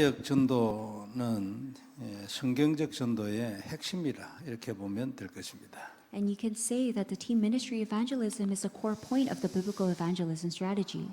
팀사역 전도는 성경적 전도의 핵심이라 이렇게 보면 될 것입니다. And you can say that the team ministry evangelism is a core point of the biblical evangelism strategy.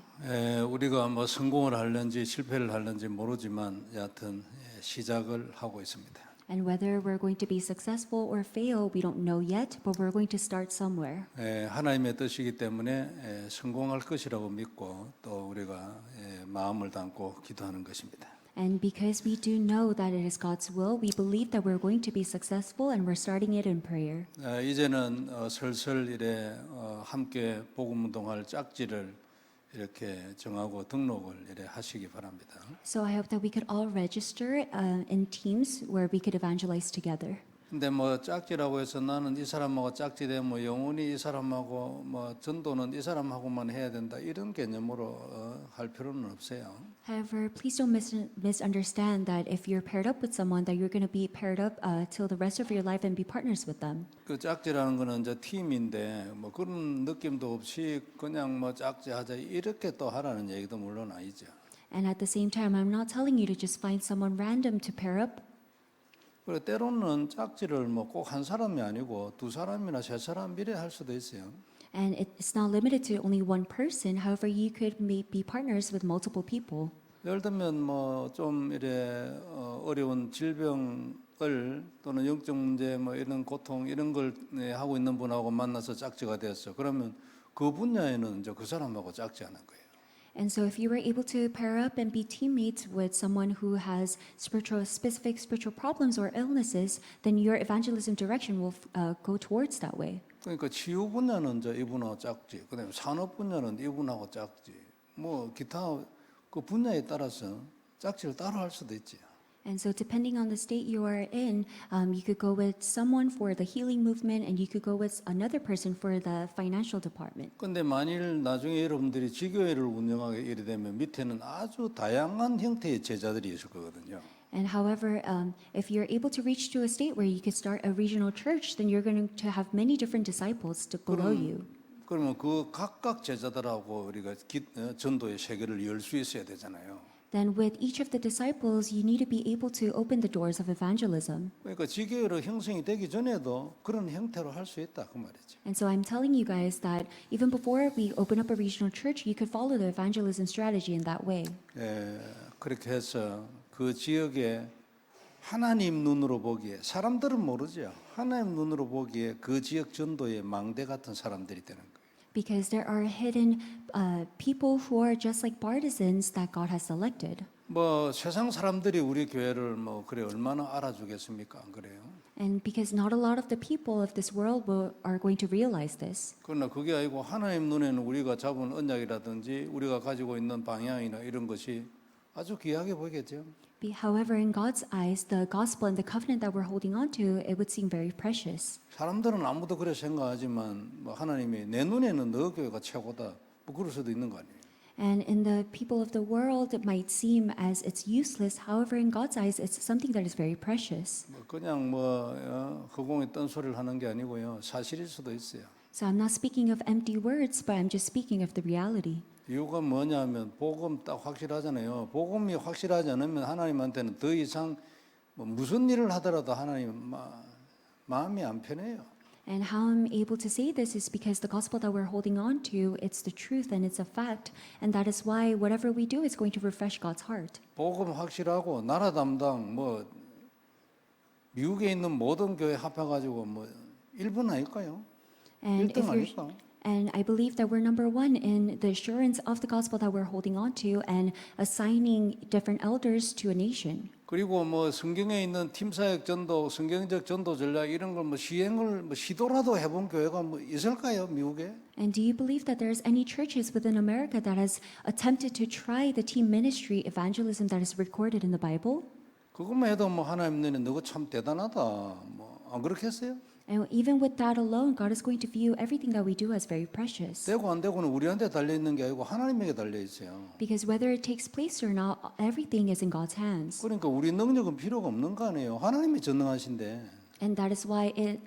우리가 뭐 성공을 하는지 실패를 하는지 모르지만 여하튼 시작을 하고 있습니다. And whether we're going to be successful or fail, we don't know yet, but we're going to start somewhere. 하나님의 뜻이기 때문에 성공할 것이라고 믿고 또 우리가 마음을 담고 기도하는 것입니다. And because we do know that it is God's will, we believe that we're going to be successful and we're starting it in prayer. 이제는 슬슬 이래 함께 복음 운동할 짝지를 이렇게 정하고 등록을 이래 하시기 바랍니다. So I hope that we could all register in teams where we could evangelize together. 근데 뭐 짝지라고 해서 나는 이 사람하고 짝지 되면 뭐 영원히 이 사람하고 뭐 전도는 이 사람하고만 해야 된다 이런 개념으로 할 필요는 없어요. However, please don't misunderstand that if you're paired up with someone, that you're going to be paired up till the rest of your life and be partners with them. 그 짝지라는 거는 이제 팀인데 뭐 그런 느낌도 없이 그냥 뭐 짝지 하자 이렇게 또 하라는 얘기도 물론 아니죠. And at the same time, I'm not telling you to just find someone random to pair up. 그리고 때로는 짝지를 뭐 꼭 한 사람이 아니고 두 사람이나 세 사람 미래 할 수도 있어요. And it's not limited to only one person. However, you could be partners with multiple people. 예를 들면 뭐 좀 이래 어려운 질병을 또는 영적 문제 뭐 이런 고통 이런 걸 하고 있는 분하고 만나서 짝지가 되었어. 그러면 그 분야에는 이제 그 사람하고 짝지하는 거예요. And so if you were able to pair up and be teammates with someone who has specific spiritual problems or illnesses, then your evangelism direction will go towards that way. 그러니까 치유 분야는 이제 이분하고 짝지, 그다음에 산업 분야는 이분하고 짝지, 뭐 기타 그 분야에 따라서 짝지를 따로 할 수도 있지. And so depending on the state you are in, you could go with someone for the healing movement and you could go with another person for the financial department. 근데 만일 나중에 여러분들이 지교회를 운영하게 이래 되면 밑에는 아주 다양한 형태의 제자들이 있을 거거든요. And however, if you're able to reach to a state where you could start a regional church, then you're going to have many different disciples below you. 그러면 그 각각 제자들하고 우리가 전도의 세계를 열 수 있어야 되잖아요. Then with each of the disciples, you need to be able to open the doors of evangelism. 그러니까 지교회로 형성이 되기 전에도 그런 형태로 할 수 있다 그 말이죠. And so I'm telling you guys that even before we open up a regional church, you could follow the evangelism strategy in that way. 그렇게 해서 그 지역에 하나님 눈으로 보기에 사람들은 모르죠. 하나님 눈으로 보기에 그 지역 전도의 망대 같은 사람들이 되는 거예요. Because there are hidden people who are just like partisans that God has selected. 뭐 세상 사람들이 우리 교회를 뭐 그래 얼마나 알아주겠습니까? 안 그래요? And because not a lot of the people of this world are going to realize this. 그러나 그게 아니고 하나님 눈에는 우리가 잡은 언약이라든지 우리가 가지고 있는 방향이나 이런 것이 아주 귀하게 보이겠죠. However, in God's eyes, the gospel and the covenant that we're holding on to, it would seem very precious. 사람들은 아무도 그래 생각하지만 뭐 하나님이 내 눈에는 너 교회가 최고다. 뭐 그럴 수도 있는 거 아니에요. And in the people of the world, it might seem as it's useless. However, in God's eyes, it's something that is very precious. 뭐 그냥 뭐 허공에 뜬 소리를 하는 게 아니고요. 사실일 수도 있어요. So I'm not speaking of empty words, but I'm just speaking of the reality. 이유가 뭐냐면 복음 딱 확실하잖아요. 복음이 확실하지 않으면 하나님한테는 더 이상 뭐 무슨 일을 하더라도 하나님 마음이 안 편해요. And how I'm able to say this is because the gospel that we're holding on to, it's the truth and it's a fact. And that is why whatever we do is going to refresh God's heart. 복음 확실하고 나라 담당 뭐 미국에 있는 모든 교회 합해가지고 뭐 1분 아닐까요? And 1등 아닐까? And I believe that we're number one in the assurance of the gospel that we're holding on to and assigning different elders to a nation. 그리고 뭐 성경에 있는 팀사역 전도, 성경적 전도 전략 이런 걸 뭐 시행을 뭐 시도라도 해본 교회가 뭐 있을까요, 미국에? And do you believe that there's any churches within America that has attempted to try the team ministry evangelism that is recorded in the Bible? 그것만 해도 뭐 하나님 눈에 너가 참 대단하다. 뭐 안 그렇겠어요? And even with that alone, God is going to view everything that we do as very precious. 되고 안 되고는 우리한테 달려 있는 게 아니고 하나님에게 달려 있어요. Because whether it takes place or not, everything is in God's hands. 그러니까 우리 능력은 필요가 없는 거 아니에요. 하나님이 전능하신데. And that is why it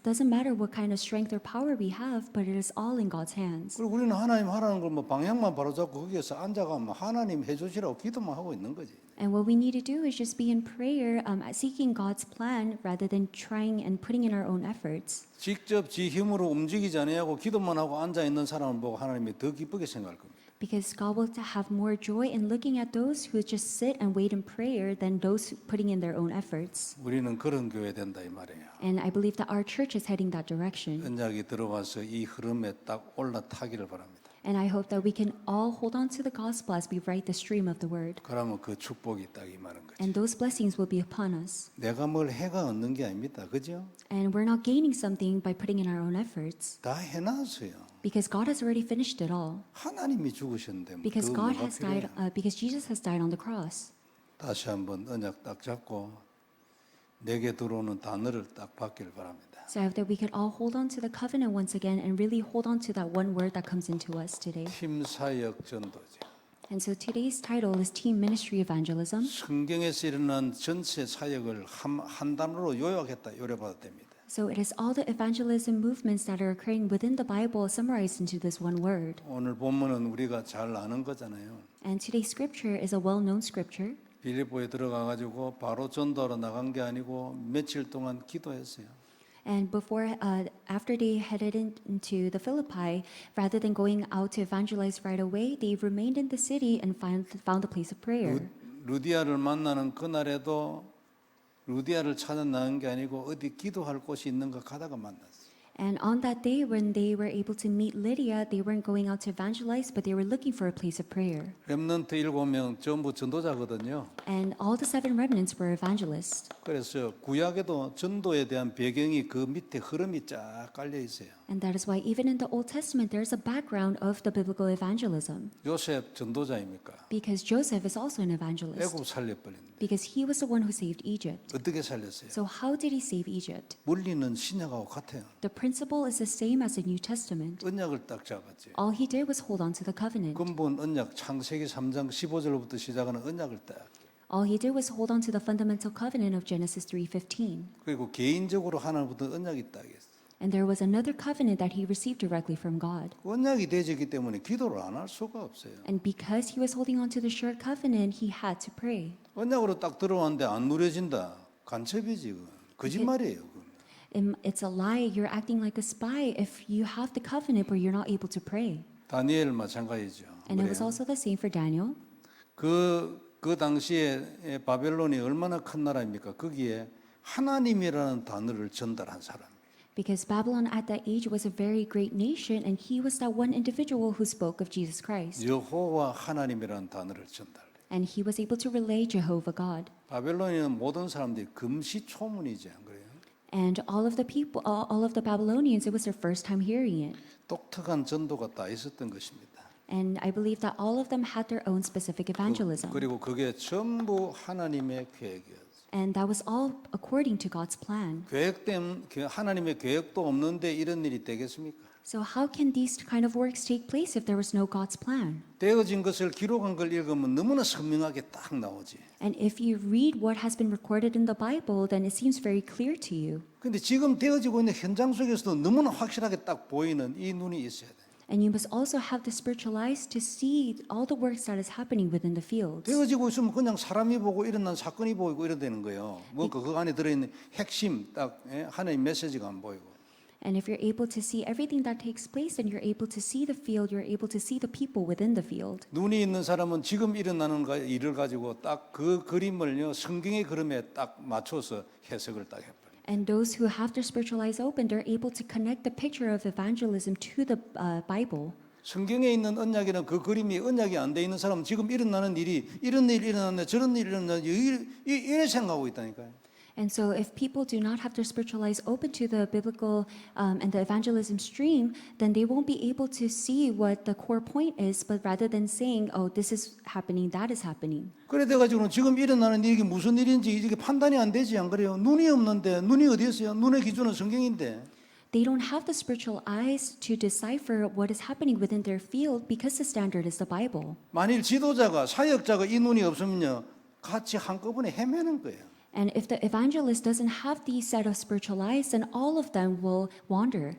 doesn't matter what kind of strength or power we have, but it is all in God's hands. 그리고 우리는 하나님 하라는 걸 뭐 방향만 바로 잡고 거기에서 앉아가면 하나님 해주시라고 기도만 하고 있는 거지. And what we need to do is just be in prayer, seeking God's plan rather than trying and putting in our own efforts. 직접 지 힘으로 움직이지 아니하고 기도만 하고 앉아 있는 사람을 보고 하나님이 더 기쁘게 생각할 겁니다. Because God will have more joy in looking at those who just sit and wait in prayer than those putting in their own efforts. 우리는 그런 교회 된다 이 말이에요. And I believe that our church is heading that direction. 언약이 들어와서 이 흐름에 딱 올라타기를 바랍니다. And I hope that we can all hold on to the gospel as we write the stream of the word. 그러면 그 축복이 딱 임하는 거죠. And those blessings will be upon us. 내가 뭘 해가 얻는 게 아닙니다. 그죠? And we're not gaining something by putting in our own efforts. 다 해놨어요. Because God has already finished it all. 하나님이 죽으셨는데 뭐 Because 더 God 뭐가 has died, 필요해요? because Jesus has died on the cross. 다시 한번 언약 딱 잡고 내게 들어오는 단어를 딱 받기를 바랍니다. So I hope that we could all hold on to the covenant once again and really hold on to that one word that comes into us today. 팀 사역 전도제. And so today's title is Team Ministry Evangelism. 성경에서 일어난 전체 사역을 한 단어로 요약했다. 요약받아도 됩니다. So it is all the evangelism movements that are occurring within the Bible summarized into this one word. 오늘 본문은 우리가 잘 아는 거잖아요. And today's scripture is a well-known scripture. 빌립보에 들어가 가지고 바로 전도하러 나간 게 아니고 며칠 동안 기도했어요. And after they headed into the Philippi, rather than going out to evangelize right away, they remained in the city and found a place of prayer. 루디아를 만나는 그날에도 루디아를 찾아 나간 게 아니고 어디 기도할 곳이 있는가 가다가 만났어요. And on that day, when they were able to meet Lydia, they weren't going out to evangelize, but they were looking for a place of prayer. 렘넌트 7명 전부 전도자거든요. And all the 7 remnants were evangelists. 그래서 구약에도 전도에 대한 배경이 그 밑에 흐름이 쫙 깔려 있어요. And that is why even in the Old Testament, there's a background of the biblical evangelism. 요셉 전도자입니까? Because Joseph is also an evangelist. 애굽 살려버린다. Because he was the one who saved Egypt. 어떻게 살렸어요? So how did he save Egypt? 원리는 신약하고 같아요. The principle is the same as the New Testament. 언약을 딱 잡았지. All he did was hold on to the covenant. 근본 언약 창세기 3장 15절부터 시작하는 언약을 딱. All he did was hold on to the fundamental covenant of Genesis 3:15. 그리고 개인적으로 하나님부터 언약이 딱 있어. And there was another covenant that he received directly from God. 언약이 되졌기 때문에 기도를 안 할 수가 없어요. And because he was holding on to the sure covenant, he had to pray. 언약으로 딱 들어왔는데 안 누려진다. 간첩이지 그건. 거짓말이에요. 그건. It's a lie. You're acting like a spy if you have the covenant but you're not able to pray. 다니엘 마찬가지죠. And it was 그래요. also the same for Daniel. 그 당시에 바벨론이 얼마나 큰 나라입니까? 거기에 하나님이라는 단어를 전달한 사람. Because Babylon at that age was a very great nation, and he was that one individual who spoke of Jesus Christ. 여호와 하나님이라는 단어를 전달해. And he was able to relay Jehovah God. 바벨론에는 모든 사람들이 금시초문이지 안 그래요? And all of the people, all of the Babylonians, it was their first time hearing it. 독특한 전도가 다 있었던 것입니다. And I believe that all of them had their own specific evangelism. 그리고 그게 전부 하나님의 계획이었어요. And that was all according to God's plan. 하나님의 계획도 없는데 이런 일이 되겠습니까? So how can these kind of works take place if there was no God's plan? 되어진 것을 기록한 걸 읽으면 너무나 선명하게 딱 나오지. And if you read what has been recorded in the Bible, then it seems very clear to you. 근데 지금 되어지고 있는 현장 속에서도 너무나 확실하게 딱 보이는 이 눈이 있어야 돼. And you must also have the spiritual eyes to see all the works that is happening within the fields. 되어지고 있으면 그냥 사람이 보고 일어난 사건이 보이고 이래 되는 거예요. 뭔가 그 안에 들어있는 핵심 딱 하나님 메시지가 안 보이고. And if you're able to see everything that takes place, then you're able to see the field, you're able to see the people within the field. 눈이 있는 사람은 지금 일어나는 일을 가지고 딱 그 그림을요 성경의 그림에 딱 맞춰서 해석을 딱 해버려. And those who have their spiritual eyes open, they're able to connect the picture of evangelism to the Bible. 성경에 있는 언약이나 그 그림이 언약이 안 돼 있는 사람은 지금 일어나는 일이 이런 일이 일어났네 저런 일이 일어났네 이래 생각하고 있다니까요. And so if people do not have their spiritual eyes open to the biblical and the evangelism stream, then they won't be able to see what the core point is, but rather than saying, oh, this is happening, that is happening. 그래 돼가지고는 지금 일어나는 일이 무슨 일인지 이게 판단이 안 되지 안 그래요? 눈이 없는데 눈이 어디 있어요? 눈의 기준은 성경인데. They don't have the spiritual eyes to decipher what is happening within their field because the standard is the Bible. 만일 지도자가 사역자가 이 눈이 없으면요 같이 한꺼번에 헤매는 거예요. And if the evangelist doesn't have these set of spiritual eyes, then all of them will wander.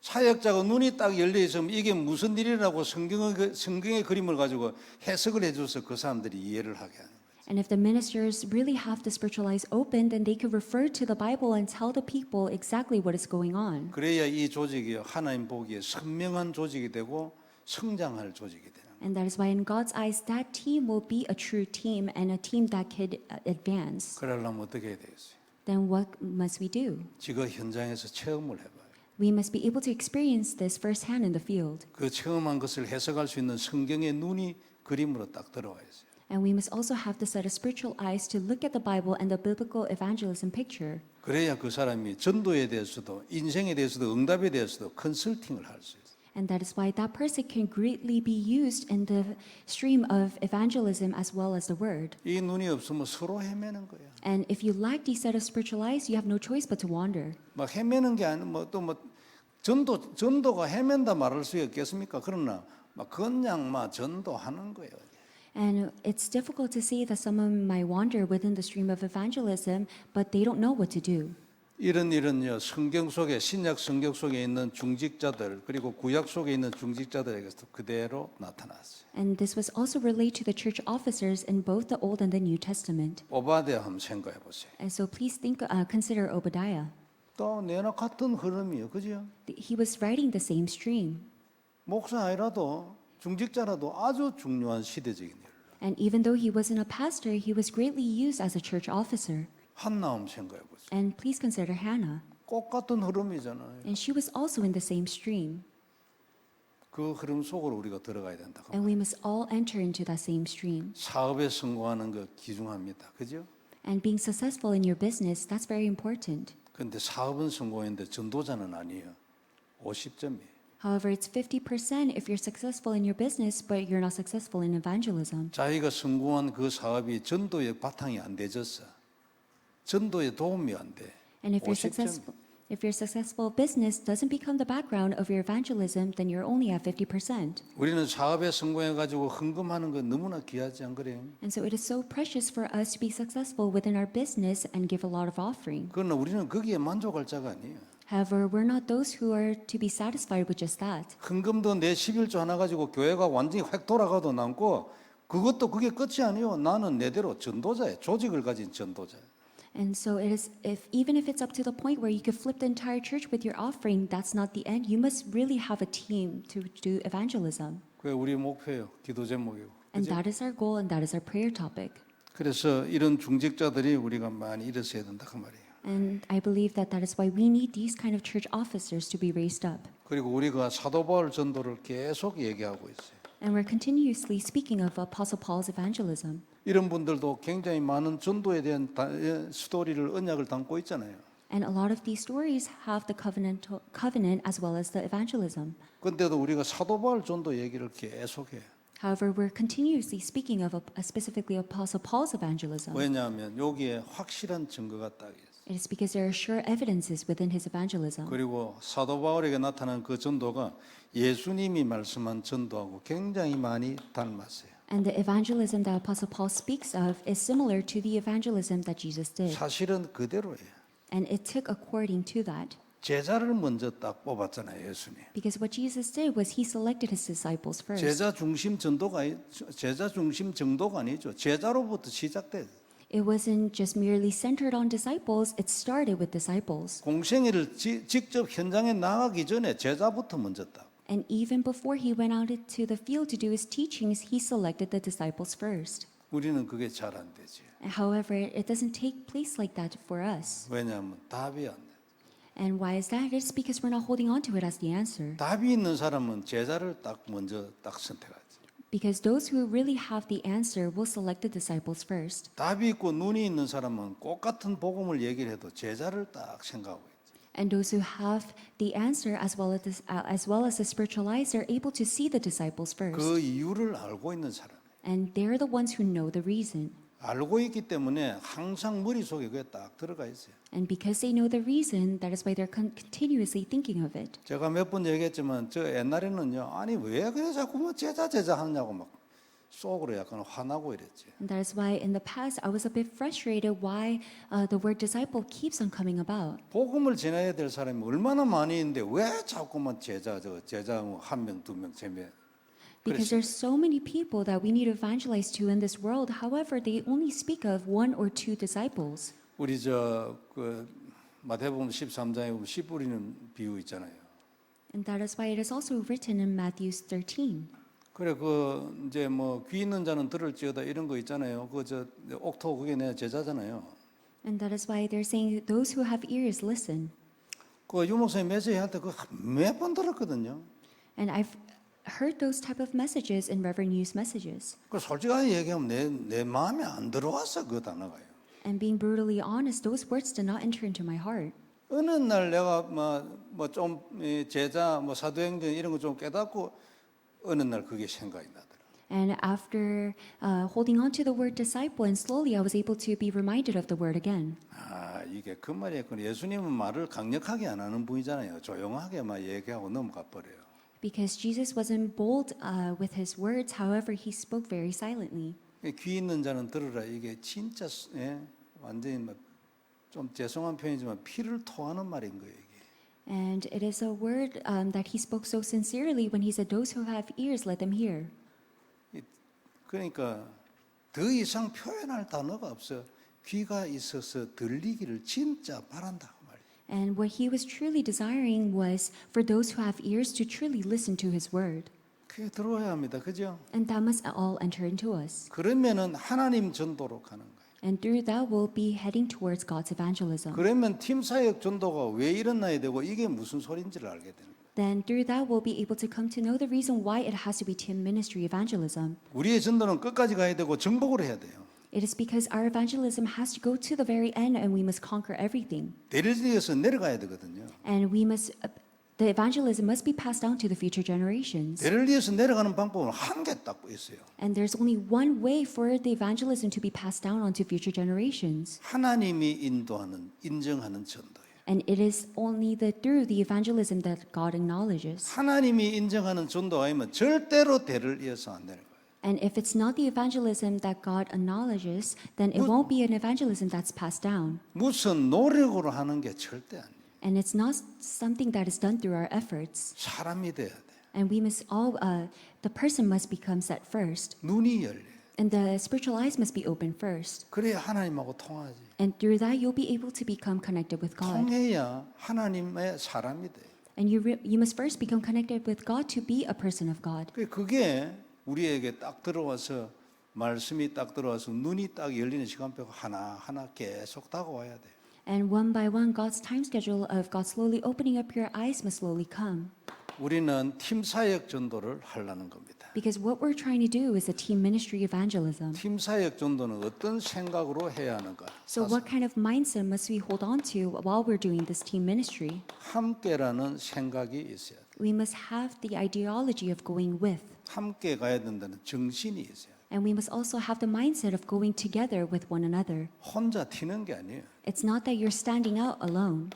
사역자가 눈이 딱 열려 있으면 이게 무슨 일이라고 성경의 그림을 가지고 해석을 해줘서 그 사람들이 이해를 하게 하는 거예요. And if the ministers really have the spiritual eyes open, then they could refer to the Bible and tell the people exactly what is going on. 그래야 이 조직이 하나님 보기에 선명한 조직이 되고 성장할 조직이 되는 거예요. And that is why in God's eyes, that team will be a true team and a team that could advance. 그러려면 어떻게 해야 되겠어요? Then what must we do? 지금 현장에서 체험을 해봐요. We must be able to experience this firsthand in the field. 그 체험한 것을 해석할 수 있는 성경의 눈이 그림으로 딱 들어와 있어요. And we must also have the set of spiritual eyes to look at the Bible and the biblical evangelism picture. 그래야 그 사람이 전도에 대해서도 인생에 대해서도 응답에 대해서도 컨설팅을 할 수 있어요. And that is why that person can greatly be used in the stream of evangelism as well as the word. 이 눈이 없으면 서로 헤매는 거야. And if you lack these set of spiritual eyes, you have no choice but to wander. 막 헤매는 게 아니고 뭐또뭐 전도가 헤맨다 말할 수 있겠습니까? 그러나 막 그냥 막 전도하는 거예요. And it's difficult to see that someone might wander within the stream of evangelism, but they don't know what to do. 이런 일은요 성경 속에 신약 성경 속에 있는 중직자들 그리고 구약 속에 있는 중직자들에게서 그대로 나타났어요. And this was also relayed to the church officers in both the Old and the New Testament. 오바댜 한번 생각해 보세요. And so please consider Obadiah. 또 내나 같은 흐름이요, 그죠? He was riding the same stream. 목사 아니라도 중직자라도 아주 중요한 시대적인 일. And even though he wasn't a pastor, he was greatly used as a church officer. 한나 한번 생각해 보세요. And please consider Hannah. 꼭 같은 흐름이잖아요. And she was also in the same stream. 그 흐름 속으로 우리가 들어가야 된다. And we must all enter into that same stream. 사업에 성공하는 거 기중합니다. 그죠? And being successful in your business, that's very important. 근데 사업은 성공했는데 전도자는 아니에요. 50점이에요. However, it's 50% if you're successful in your business, but you're not successful in evangelism. 자기가 성공한 그 사업이 전도의 바탕이 안 되졌어. 전도에 도움이 안 돼. And if your 50점. successful business doesn't become the background of your evangelism, then you're only at 50%. 우리는 사업에 성공해 가지고 헌금하는 거 너무나 귀하지 안 그래요? And so it is so precious for us to be successful within our business and give a lot of offering. 그러나 우리는 거기에 만족할 자가 아니에요. However, we're not those who are to be satisfied with just that. 헌금도 내 11조 하나 가지고 교회가 완전히 확 돌아가도 남고 그것도 그게 끝이 아니에요. 나는 내대로 전도자예요. 조직을 가진 전도자예요. And so it is, even if it's up to the point where you could flip the entire church with your offering, that's not the end. You must really have a team to do evangelism. 그게 우리 목표예요. 기도 제목이고. And 그죠? that is our goal and that is our prayer topic. 그래서 이런 중직자들이 우리가 많이 일어서야 된다 그 말이에요. And I believe that that is why we need these kind of church officers to be raised up. 그리고 우리가 사도 바울 전도를 계속 얘기하고 있어요. And we're continuously speaking of Apostle Paul's evangelism. 이런 분들도 굉장히 많은 전도에 대한 스토리를 언약을 담고 있잖아요. And a lot of these stories have the covenant as well as the evangelism. 그런데도 우리가 사도 바울 전도 얘기를 계속해요. However, we're continuously speaking of specifically Apostle Paul's evangelism. 왜냐하면 여기에 확실한 증거가 딱 있어요. It is because there are sure evidences within his evangelism. 그리고 사도 바울에게 나타난 그 전도가 예수님이 말씀한 전도하고 굉장히 많이 닮았어요. And the evangelism that Apostle Paul speaks of is similar to the evangelism that Jesus did. 사실은 그대로예요. And it took according to that. 제자를 먼저 딱 뽑았잖아요, 예수님. Because what Jesus did was he selected his disciples first. 제자 중심 정도가 아니죠. 제자로부터 시작돼요. It wasn't just merely centered on disciples, it started with disciples. 공생애를 직접 현장에 나가기 전에 제자부터 먼저 딱. And even before he went out into the field to do his teachings, he selected the disciples first. 우리는 그게 잘 안 되지. However, it doesn't take place like that for us. 왜냐하면 답이 안 돼. And why is that? It's because we're not holding on to it as the answer. 답이 있는 사람은 제자를 딱 먼저 딱 선택하지. Because those who really have the answer will select the disciples first. 답이 있고 눈이 있는 사람은 꼭 같은 복음을 얘기를 해도 제자를 딱 생각하고 있지. And those who have the answer as well as the spiritual eyes are able to see the disciples first. 그 이유를 알고 있는 사람. And they're the ones who know the reason. 알고 있기 때문에 항상 머릿속에 그게 딱 들어가 있어요. And because they know the reason, that is why they're continuously thinking of it. 제가 몇 번 얘기했지만 저 옛날에는요. 아니 왜 그래 자꾸 뭐 제자 하냐고 막 속으로 약간 화나고 이랬지. And that is why in the past I was a bit frustrated why the word disciple keeps on coming about. 복음을 전해야 될 사람이 얼마나 많이 있는데 왜 자꾸만 제자 한 명, 두 명, 세 명. Because there's so many people that we need to evangelize to in this world. However, they only speak of one or two disciples. 우리 그 마태복음 13장에 보면 씨 뿌리는 비유 있잖아요. And that is why it is also written in Matthew 13. 그래 그 이제 뭐 귀 있는 자는 들을지어다 이런 거 있잖아요. 그 저 옥토 그게 내 제자잖아요. And that is why they're saying, those who have ears, listen. 그 유목사님 메시지한테 그 몇 번 들었거든요. And I've heard those type of messages in Reverend Yu's messages. 그 솔직하게 얘기하면 내 마음에 안 들어왔어 그 단어가요. And being brutally honest, those words did not enter into my heart. 어느 날 내가 뭐좀 제자 뭐 사도행전 이런 거 좀 깨닫고 어느 날 그게 생각이 나더라. And after holding on to the word disciple, and slowly I was able to be reminded of the word again. 아 이게 그 말이었구나. 예수님은 말을 강력하게 안 하는 분이잖아요. 조용하게만 얘기하고 넘어가 버려요. Because Jesus wasn't bold with his words, however, he spoke very silently. 귀 있는 자는 들으라. 이게 진짜 완전히 좀 죄송한 표현이지만 피를 토하는 말인 거예요. 이게. And it is a word that he spoke so sincerely when he said, "Those who have ears, let them hear." 그러니까 더 이상 표현할 단어가 없어. 귀가 있어서 들리기를 진짜 바란다 그 말이에요. And what he was truly desiring was for those who have ears to truly listen to his word. 그게 들어야 합니다. 그죠? And that must all enter into us. 그러면은 하나님 전도로 가는 거예요. And through that, we'll be heading towards God's evangelism. 그러면 팀 사역 전도가 왜 일어나야 되고 이게 무슨 소리인지를 알게 되는 거예요. Then through that, we'll be able to come to know the reason why it has to be team ministry evangelism. 우리의 전도는 끝까지 가야 되고 정복을 해야 돼요. It is because our evangelism has to go to the very end and we must conquer everything. 대리에서 내려가야 되거든요. And the evangelism must be passed down to the future generations. 대리에서 내려가는 방법은 한 개 딱 있어요. And there's only one way for the evangelism to be passed down onto future generations. 하나님이 인도하는 인정하는 전도예요. And it is only through the evangelism that God acknowledges. 하나님이 인정하는 전도가 아니면 절대로 대를 이어서 안 되는 거예요. And if it's not the evangelism that God acknowledges, then it won't be an evangelism that's passed down. 무슨 노력으로 하는 게 절대 아니에요. And it's not something that is done through our efforts. 사람이 돼야 돼. And we must the person must become set first. 눈이 열려. And the spiritual eyes must be open first. 그래야 하나님하고 통하지. And through that, you'll be able to become connected with God. 통해야 하나님의 사람이 돼. And you must first become connected with God to be a person of God. 그게 우리에게 딱 들어와서 말씀이 딱 들어와서 눈이 딱 열리는 시간표가 하나하나 계속 다가와야 돼. And one by one, God's time schedule of God slowly opening up your eyes must slowly come. 우리는 팀 사역 전도를 하려는 겁니다. Because what we're trying to do is a team ministry evangelism. 팀 사역 전도는 어떤 생각으로 해야 하는가? So what kind of mindset must we hold on to while we're doing this team ministry? 함께라는 생각이 있어야 돼. We must have the ideology of going with. 함께 가야 된다는 정신이 있어야 돼. And we must also have the mindset of going together with one another. 혼자 튀는 게 아니에요. It's not that you're standing out alone.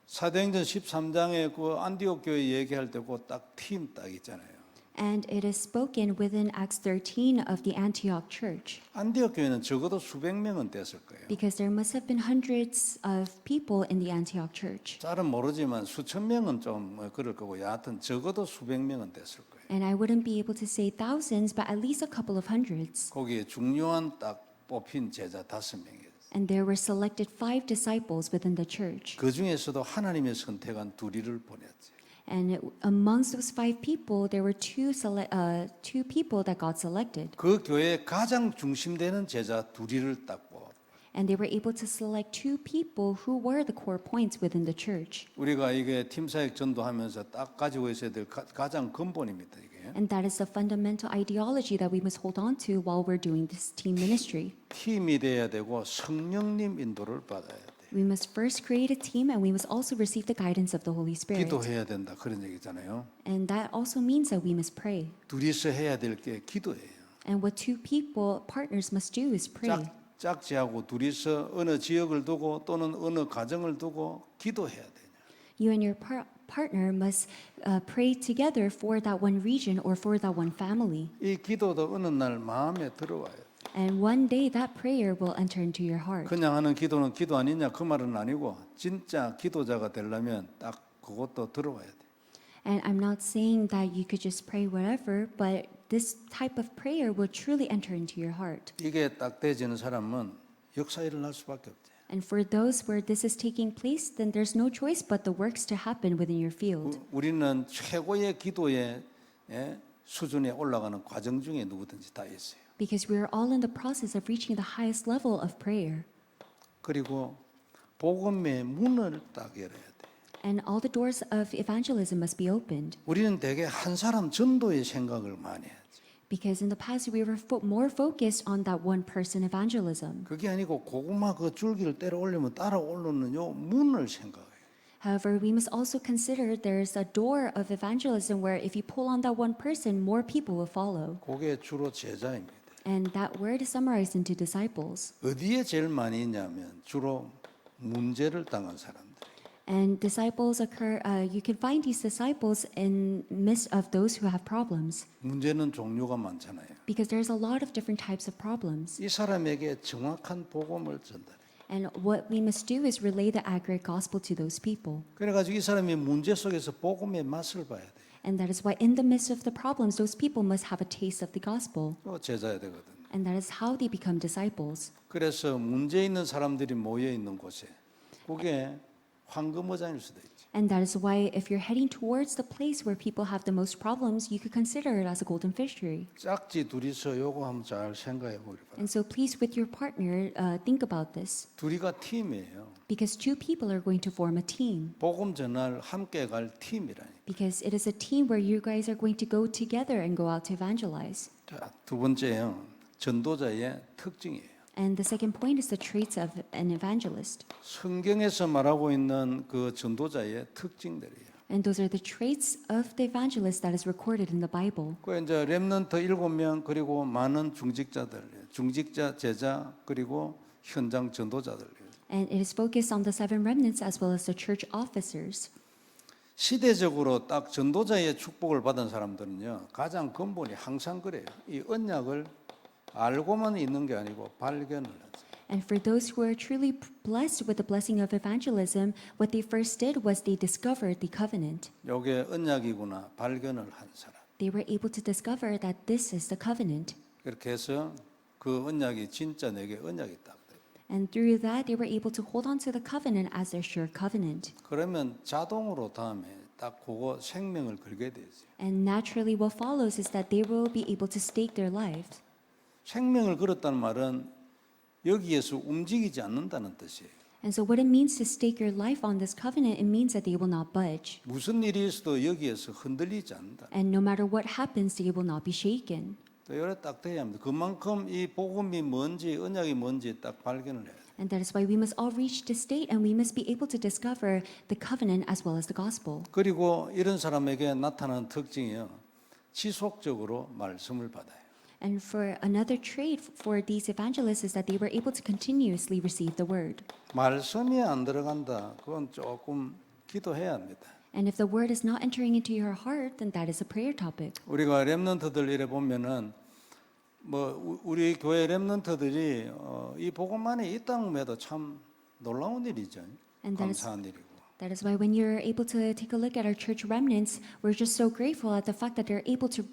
사도행전 13장에 그 안디옥 교회 얘기할 때 그 딱 팀 딱 있잖아요. And it is spoken within Acts 13 of the Antioch church. 안디옥 교회는 적어도 수백 명은 됐을 거예요. Because there must have been hundreds of people in the Antioch church. 잘은 모르지만 수천 명은 좀 그럴 거고 여하튼 적어도 수백 명은 됐을 거예요. And I wouldn't be able to say thousands, but at least a couple of hundreds. 거기에 중요한 딱 뽑힌 제자 5명이에요. And there were selected 5 disciples within the church. 그 중에서도 하나님의 선택한 둘이를 보냈지. And amongst those 5 people, there were two people that God selected. 그 교회의 가장 중심되는 제자 둘이를 딱 뽑아. And they were able to select 2 people who were the core points within the church. 우리가 이게 팀 사역 전도하면서 딱 가지고 있어야 될 가장 근본입니다. 이게. And that is the fundamental ideology that we must hold on to while we're doing this team ministry. 팀이 돼야 되고 성령님 인도를 받아야 돼. We must first create a team and we must also receive the guidance of the Holy Spirit. 기도해야 된다 그런 얘기잖아요. And that also means that we must pray. 둘이서 해야 될 게 기도예요. And what 2 people, partners must do is pray. 짝지하고 둘이서 어느 지역을 두고 또는 어느 가정을 두고 기도해야 돼요. You and your partner must pray together for that one region or for that one family. 이 기도도 어느 날 마음에 들어와요. And one day that prayer will enter into your heart. 그냥 하는 기도는 기도 아니냐 그 말은 아니고 진짜 기도자가 되려면 딱 그것도 들어와야 돼. And I'm not saying that you could just pray whatever, but this type of prayer will truly enter into your heart. 이게 딱 되지는 사람은 역사 일어날 수밖에 없지. And for those where this is taking place, then there's no choice but the works to happen within your field. 우리는 최고의 기도의 수준에 올라가는 과정 중에 누구든지 다 있어요. Because we are all in the process of reaching the highest level of prayer. 그리고 복음의 문을 딱 열어야 돼. And all the doors of evangelism must be opened. 우리는 대개 한 사람 전도의 생각을 많이 해야지. Because in the past we were more focused on that one person evangelism. 그게 아니고 고구마 그 줄기를 때려 올리면 따라 오르는 요 문을 생각해요. However, we must also consider there's a door of evangelism where if you pull on that one person, more people will follow. 그게 주로 제자입니다. And that word is summarized into disciples. 어디에 제일 많이 있냐면 주로 문제를 당한 사람들. And disciples occur, you can find these disciples in midst of those who have problems. 문제는 종류가 많잖아요. Because there's a lot of different types of problems. 이 사람에게 정확한 복음을 전달해. And what we must do is relay the accurate gospel to those people. 그래가지고 이 사람이 문제 속에서 복음의 맛을 봐야 돼. And that is why in the midst of the problems, those people must have a taste of the gospel. 또 제자야 되거든. And that is how they become disciples. 그래서 문제 있는 사람들이 모여 있는 곳에 그게 황금어장일 수도 있지. And that is why if you're heading towards the place where people have the most problems, you could consider it as a golden fishery. 짝지 둘이서 요거 한번 잘 생각해 보길 바랍니다. And so please with your partner, think about this. 둘이가 팀이에요. Because two people are going to form a team. 복음 전할 함께 갈 팀이라니. Because it is a team where you guys are going to go together and go out to evangelize. 자, 두 번째요. 전도자의 특징이에요. And the second point is the traits of an evangelist. 성경에서 말하고 있는 그 전도자의 특징들이에요. And those are the traits of the evangelist that is recorded in the Bible. 그 이제 렘넌트 7명 그리고 많은 중직자들, 중직자 제자 그리고 현장 전도자들. And it is focused on the seven remnants as well as the church officers. 시대적으로 딱 전도자의 축복을 받은 사람들은요. 가장 근본이 항상 그래요. 이 언약을 알고만 있는 게 아니고 발견을 하죠. And for those who are truly blessed with the blessing of evangelism, what they first did was they discovered the covenant. 이게 언약이구나 발견을 한 사람. They were able to discover that this is the covenant. 그렇게 해서 그 언약이 진짜 내게 언약이 딱 돼요. And through that, they were able to hold on to the covenant as their sure covenant. 그러면 자동으로 다음에 딱 그거 생명을 걸게 되죠. And naturally, what follows is that they will be able to stake their lives. 생명을 걸었다는 말은 여기에서 움직이지 않는다는 뜻이에요. And so, what it means to stake your life on this covenant, it means that they will not budge. 무슨 일이 있어도 여기에서 흔들리지 않는다. And no matter what happens, they will not be shaken. 또 이래 딱 돼야 합니다. 그만큼 이 복음이 뭔지 언약이 뭔지 딱 발견을 해야 돼요. And that is why we must all reach this state and we must be able to discover the covenant as well as the gospel. 그리고 이런 사람에게 나타나는 특징이요. 지속적으로 말씀을 받아요. And for another trait for these evangelists is that they were able to continuously receive the word. 말씀이 안 들어간다. 그건 조금 기도해야 합니다. And if the word is not entering into your heart, then that is a prayer topic. 우리가 렘넌트들 이래 보면은 뭐 우리 교회 렘넌트들이 이 복음만이 있다고 참 놀라운 일이죠. And 감사한 일이고. that is why when you're able to take a look at our church remnants, we're just so grateful at the fact that they're able to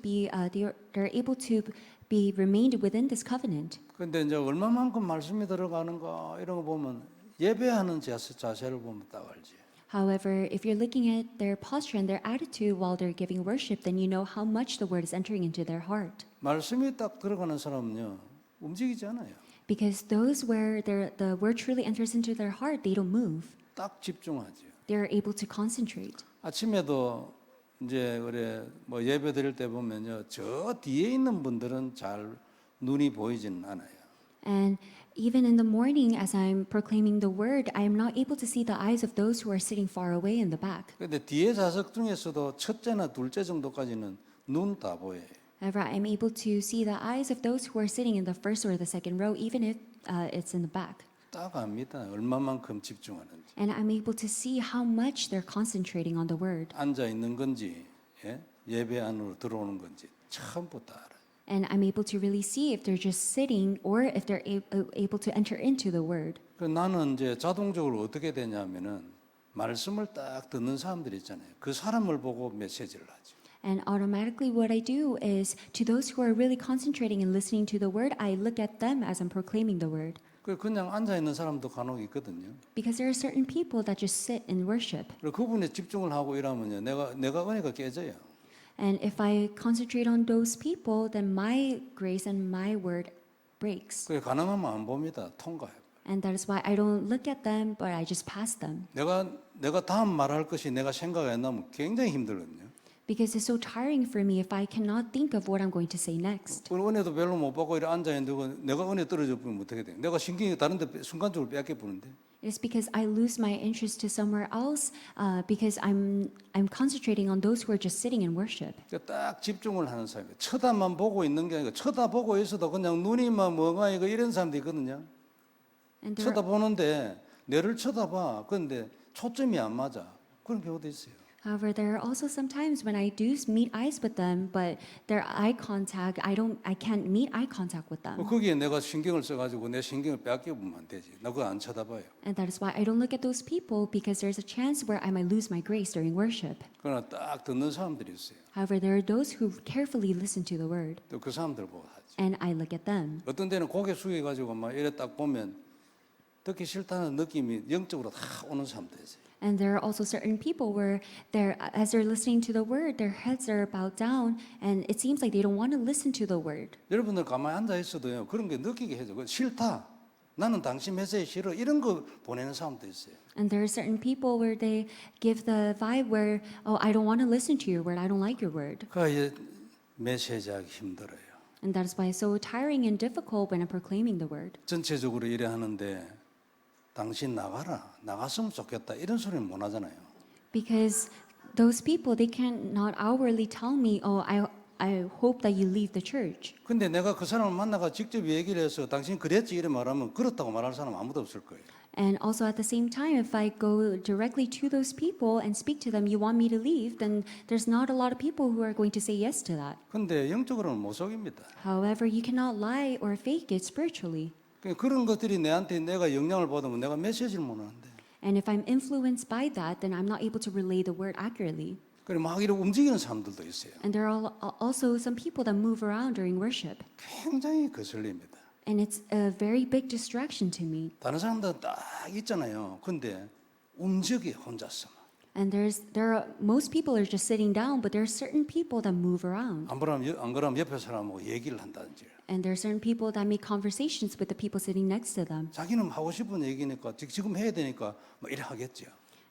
be remained within this covenant. 근데 이제 얼마만큼 말씀이 들어가는가 이런 거 보면 예배하는 자세를 보면 딱 알지. However, if you're looking at their posture and their attitude while they're giving worship, then you know how much the word is entering into their heart. 말씀이 딱 들어가는 사람은요 움직이지 않아요. Because those where the word truly enters into their heart, they don't move. 딱 집중하죠. They're able to concentrate. 아침에도 이제 그래 뭐 예배 드릴 때 보면요 저 뒤에 있는 분들은 잘 눈이 보이지는 않아요. And even in the morning, as I'm proclaiming the word, I am not able to see the eyes of those who are sitting far away in the back. 그런데 뒤에 좌석 중에서도 첫째나 둘째 정도까지는 눈 다 보여요. However, I'm able to see the eyes of those who are sitting in the first or the second row, even if it's in the back. 딱 압니다. 얼마만큼 집중하는지. And I'm able to see how much they're concentrating on the word. 앉아 있는 건지 예배 안으로 들어오는 건지 처음부터 알아요. And I'm able to really see if they're just sitting or if they're able to enter into the word. 나는 이제 자동적으로 어떻게 되냐면은 말씀을 딱 듣는 사람들이 있잖아요. 그 사람을 보고 메시지를 하죠. And automatically, what I do is to those who are really concentrating and listening to the word, I look at them as I'm proclaiming the word. 그냥 앉아 있는 사람도 간혹 있거든요. Because there are certain people that just sit and worship. 그리고 그분에 집중을 하고 이러면요, 내가 은혜가 깨져요. And if I concentrate on those people, then my grace and my word breaks. 그게 가능하면 안 봅니다. 통과해요. And that is why I don't look at them, but I just pass them. 내가 다음 말할 것이 내가 생각이 안 나면 굉장히 힘들거든요. Because it's so tiring for me if I cannot think of what I'm going to say next. 그리고 은혜도 별로 못 받고 이렇게 앉아 있는데 내가 은혜 떨어져 버리면 어떻게 돼요? 내가 신경이 다른 데 순간적으로 뺏겨 보는데. It's because I lose my interest to somewhere else because I'm concentrating on those who are just sitting in worship. 딱 집중을 하는 사람이에요. 쳐다만 보고 있는 게 아니고 쳐다보고 있어도 그냥 눈이만 멍하니 이런 사람도 있거든요. And there, 쳐다보는데 내를 쳐다봐. 그런데 초점이 안 맞아. 그런 경우도 있어요. however, there are also some times when I do meet eyes with them, but their eye contact, I can't meet eye contact with them. 거기에 내가 신경을 써가지고 내 신경을 뺏겨보면 안 되지. 나 그거 안 쳐다봐요. And that is why I don't look at those people because there's a chance where I might lose my grace during worship. 그러나 딱 듣는 사람들이 있어요. However, there are those who carefully listen to the word, 또 그 사람들 보고 하지. and I look at them. 어떤 데는 고개 숙여가지고 막 이래 딱 보면 듣기 싫다는 느낌이 영적으로 다 오는 사람들 있어요. And there are also certain people where as they're listening to the word, their heads are bowed down, and it seems like they don't want to listen to the word. 여러분들 가만히 앉아 있어도요 그런 게 느끼게 해줘. 싫다. 나는 당신 메시지 싫어. 이런 거 보내는 사람도 있어요. And there are certain people where they give the vibe where, oh, I don't want to listen to your word, I don't like your word. 그러니까 이제 메시지하기 힘들어요. And that is why it's so tiring and difficult when I'm proclaiming the word. 전체적으로 이래 하는데 당신 나갔으면 좋겠다 이런 소리는 못 하잖아요. Because those people, they cannot outwardly tell me, oh, I hope that you leave the church. 근데 내가 그 사람을 만나가 직접 얘기를 해서 당신 그랬지 이래 말하면 그렇다고 말할 사람 아무도 없을 거예요. And also at the same time, if I go directly to those people and speak to them, you want me to leave, then there's not a lot of people who are going to say yes to that. 근데 영적으로는 못 속입니다. However, you cannot lie or fake it spiritually. 그런 것들이 내한테 내가 영향을 받으면 내가 메시지를 못 하는데. And if I'm influenced by that, then I'm not able to relay the word accurately. 그래 막 이렇게 움직이는 사람들도 있어요. And there are also some people that move around during worship. 굉장히 거슬립니다. And it's a very big distraction to me. 다른 사람들은 딱 있잖아요. 근데 움직여 혼자서. And most people are just sitting down, but there are certain people that move around. 안 그러면 옆에 사람하고 얘기를 한다든지. And there are certain people that make conversations with the people sitting next to them. 자기는 하고 싶은 얘기니까 지금 해야 되니까 뭐 이래 하겠죠.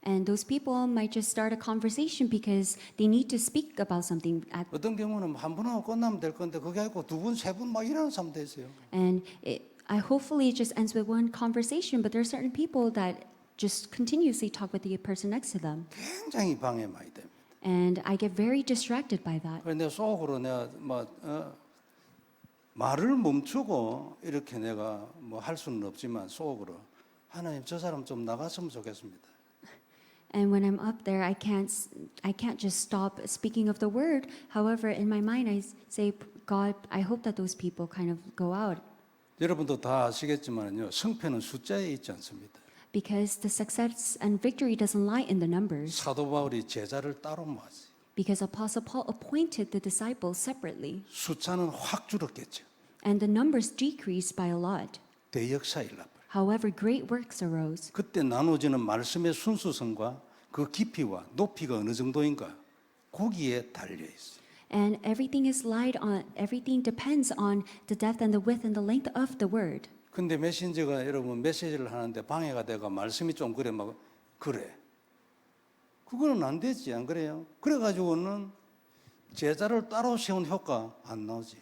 And those people might just start a conversation because they need to speak about something. 어떤 경우는 한 분하고 끝나면 될 건데 그게 아니고 두 분, 세 분 막 이러는 사람도 있어요. And hopefully it just ends with one conversation, but there are certain people that just continuously talk with the person next to them. 굉장히 방해 많이 됩니다. And I get very distracted by that. 그래서 내 속으로 내가 말을 멈추고 이렇게 내가 뭐 할 수는 없지만 속으로 하나님 저 사람 좀 나갔으면 좋겠습니다. And when I'm up there, I can't just stop speaking of the word. However, in my mind, I say, God, I hope that those people kind of go out. 여러분도 다 아시겠지만요, 성패는 숫자에 있지 않습니다. Because the success and victory doesn't lie in the numbers. 사도 바울이 제자를 따로 모았어요. Because Apostle Paul appointed the disciples separately. 숫자는 확 줄었겠죠. And the numbers decreased by a lot. 대역사 일어나. However, great works arose. 그때 나눠지는 말씀의 순수성과 그 깊이와 높이가 어느 정도인가 거기에 달려 있어요. And everything depends on the depth and the width and the length of the word. 근데 메신저가 여러분 메시지를 하는데 방해가 되고 말씀이 좀 그래. 그거는 안 되지 안 그래요? 그래 가지고는 제자를 따로 세운 효과 안 나오지.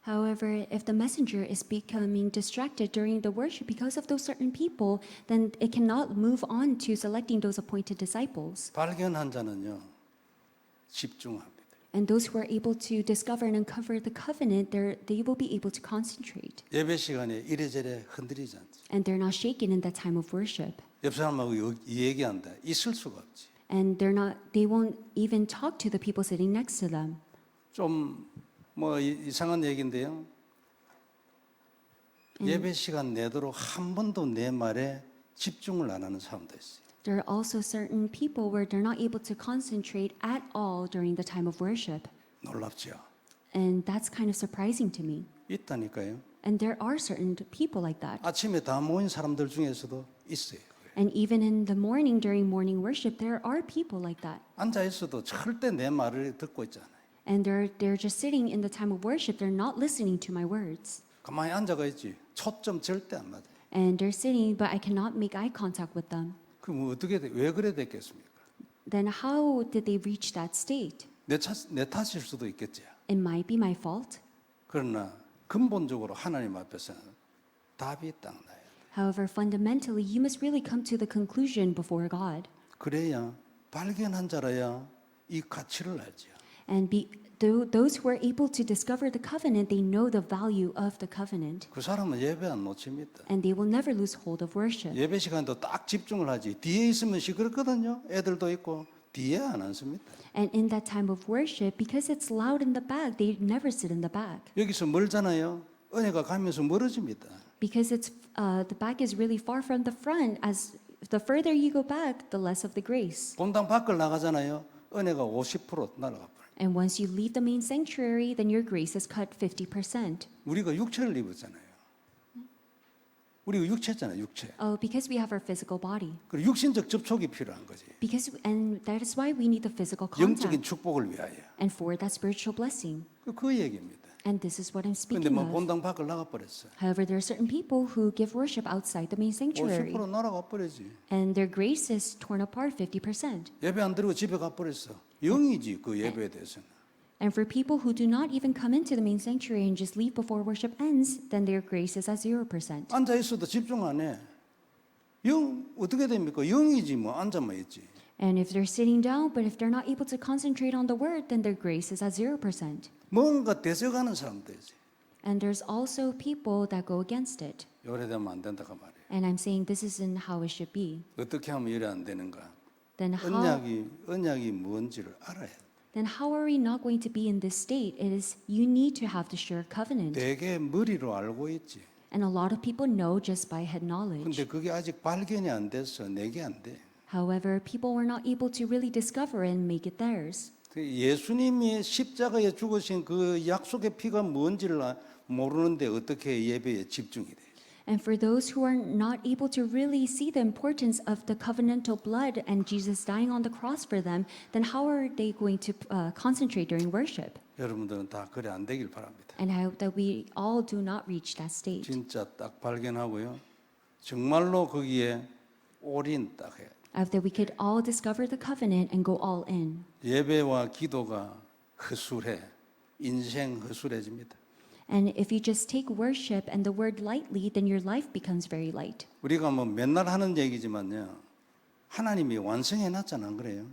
However, if the messenger is becoming distracted during the worship because of those certain people, then it cannot move on to selecting those appointed disciples. 발견한 자는요 집중합니다. And those who are able to discover and uncover the covenant, they will be able to concentrate. 예배 시간에 이래저래 흔들리지 않지. And they're not shaken in that time of worship. 옆 사람하고 얘기한다. 있을 수가 없지. And they won't even talk to the people sitting next to them. 좀 뭐 이상한 얘기인데요. 예배 시간 내도록 한 번도 내 말에 집중을 안 하는 사람도 있어요. There are also certain people where they're not able to concentrate at all during the time of worship. 놀랍죠. And that's kind of surprising to me. 있다니까요. And there are certain people like that. 아침에 다 모인 사람들 중에서도 있어요. And even in the morning, during morning worship, there are people like that. 앉아 있어도 절대 내 말을 듣고 있잖아요. And they're just sitting in the time of worship. They're not listening to my words. 가만히 앉아가 있지. 초점 절대 안 맞아요. And they're sitting, but I cannot make eye contact with them. 그럼 어떻게 왜 그래 됐겠습니까? Then how did they reach that state? 내 탓일 수도 있겠지. It might be my fault. 그러나 근본적으로 하나님 앞에서는 답이 딱 나요. However, fundamentally, you must really come to the conclusion before God. 그래야 발견한 자라야 이 가치를 알지요. And those who are able to discover the covenant, they know the value of the covenant. 그 사람은 예배 안 놓칩니다. And they will never lose hold of worship. 예배 시간도 딱 집중을 하지. 뒤에 있으면 시끄럽거든요. 애들도 있고 뒤에 안 앉습니다. And in that time of worship, because it's loud in the back, they never sit in the back. 여기서 멀잖아요. 은혜가 가면서 멀어집니다. Because the back is really far from the front. As the further you go back, the less of the grace. 본당 밖을 나가잖아요. 은혜가 50% 날아가 버려요. And once you leave the main sanctuary, then your grace is cut 50%. 우리가 육체를 입었잖아요. 우리가 육체잖아요. 육체. Oh, because we have our physical body. 그리고 육신적 접촉이 필요한 거지. And that is why we need the physical contact. 영적인 축복을 위하여. And for that spiritual blessing. 그 얘기입니다. And this is what I'm 근데 speaking 뭐 of. 본당 밖을 나가 버렸어. However, there are certain people who give worship outside the main sanctuary. 50% 날아가 버리지. And their grace is torn apart 50%. 예배 안 드리고 집에 가 버렸어. 영이지 그 예배에 대해서는. And for people who do not even come into the main sanctuary and just leave before worship ends, then their grace is at 0%. 앉아 있어도 집중 안 해. 영 어떻게 됩니까? 영이지 뭐 앉아만 있지. And if they're sitting down, but if they're not able to concentrate on the word, then their grace is at 0%. 뭔가 대적하는 사람들이지. And there's also people that go against it. 요래 되면 안 된다고 말이에요. And I'm saying this isn't how it should be. 어떻게 하면 이래 안 되는가? Then how, 언약이 뭔지를 알아야 돼. then how are we not going to be in this state? It is you need to have the sure covenant. 되게 머리로 알고 있지. And a lot of people know just by head knowledge. 근데 그게 아직 발견이 안 돼서 내게 안 돼. However, people were not able to really discover and make it theirs. 예수님이 십자가에 죽으신 그 약속의 피가 뭔지를 모르는데 어떻게 예배에 집중이 돼? And for those who are not able to really see the importance of the covenantal blood and Jesus dying on the cross for them, then how are they going to concentrate during worship? 여러분들은 다 그래 안 되길 바랍니다. And I hope that we all do not reach that state. 진짜 딱 발견하고요. 정말로 거기에 올인 딱 해야 돼. I hope that we could all discover the covenant and go all in. 예배와 기도가 허술해. 인생 허술해집니다. And if you just take worship and the word lightly, then your life becomes very light. 우리가 뭐 맨날 하는 얘기지만요. 하나님이 완성해 놨잖아, 안 그래요?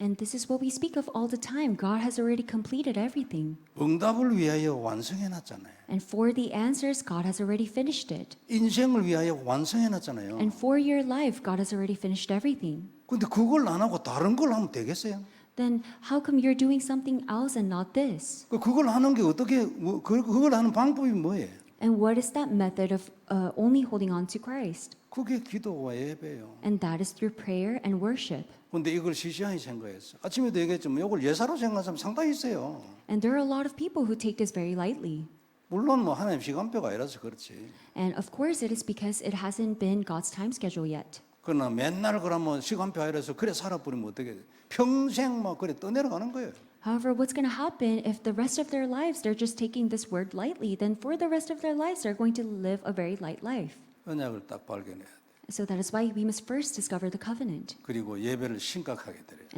And this is what we speak of all the time. God has already completed everything. 응답을 위하여 완성해 놨잖아요. And for the answers, God has already finished it. 인생을 위하여 완성해 놨잖아요. And for your life, God has already finished everything. 근데 그걸 안 하고 다른 걸 하면 되겠어요? Then how come you're doing something else and not this? 그걸 하는 게 어떻게 그걸 하는 방법이 뭐예요? And what is that method of only holding on to Christ? 그게 기도와 예배예요. And that is through prayer and worship. 근데 이걸 시시하게 생각했어. 아침에도 얘기했지만 이걸 예사로 생각하는 사람 상당히 있어요. And there are a lot of people who take this very lightly. 물론 뭐 하나님 시간표가 아니라서 그렇지. And of course it is because it hasn't been God's time schedule yet. 그러나 맨날 그러면 시간표 아니라서 그래 살아버리면 어떻게 돼? 평생 막 그래 떠내려가는 거예요. However, what's going to happen if the rest of their lives they're just taking this word lightly, then for the rest of their lives they're going to live a very light life. 언약을 딱 발견해야 돼. So that is why we must first discover the covenant. 그리고 예배를 심각하게 드려요.